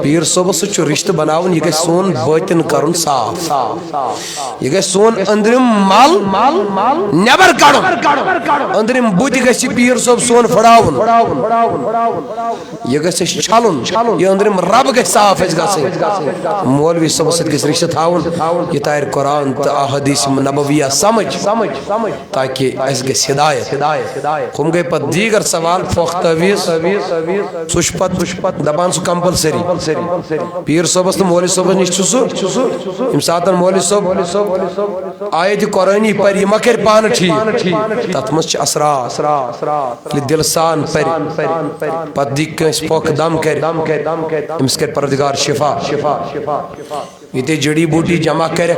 Speaker 1: پیر صبح سے چھو رشتہ بناون یہ گئی سون باطن کرن صاف یہ گئی سون اندرم مال نیبر کڑن اندرم بوت گئی پیر صبح سون فڑاون یہ گئی چھلن یہ اندرم رب گئی صاف اس گئی مولوی صبح سے گئی رشتہ تھاون یہ تائر قرآن تا احادیث نبویہ سمجھ تاکہ اس گئی ہدایت ہم گئی پت دیگر سوال فوق تعویز سوش پت دبان سو کمپلسری پیر صبح تو مولوی صبح نش سو امساتن مولوی صبح آیت قرآنی پر یہ مکر پان ٹھیک تتمس چھ اسرار دل سان پر پت دی کنس پوک دم کر امس کر پردگار شفا یہ تے جڑی بوٹی جمع کرے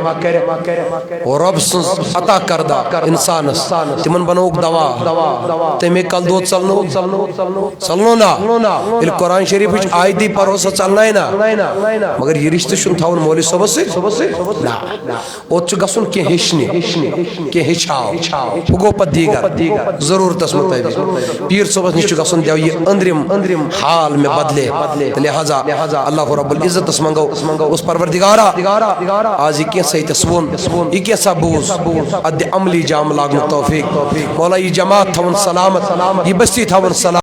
Speaker 1: اور رب سن عطا کردہ انسانس تمن بنوک دوا تمہیں کل دو چلنو نا قرآن شریف آیتی پروسہ چلنا ہے نا مگر یہ رشتہ شن تھاون مولوی صبح سے نا اوت چھ گسن کی ہشنی کی ہچاو پگو پت دیگر ضرورت اس مطابق پیر صبح نش چھ گسن دیو یہ اندرم حال میں بدلے لہذا اللہ رب العزت اس منگو اس پروردگار آج یہ کیسا ہی تسون یہ کیسا بوز اد عملی جام لاغن توفیق مولا یہ جماعت تھون سلامت یہ بستی تھون سلامت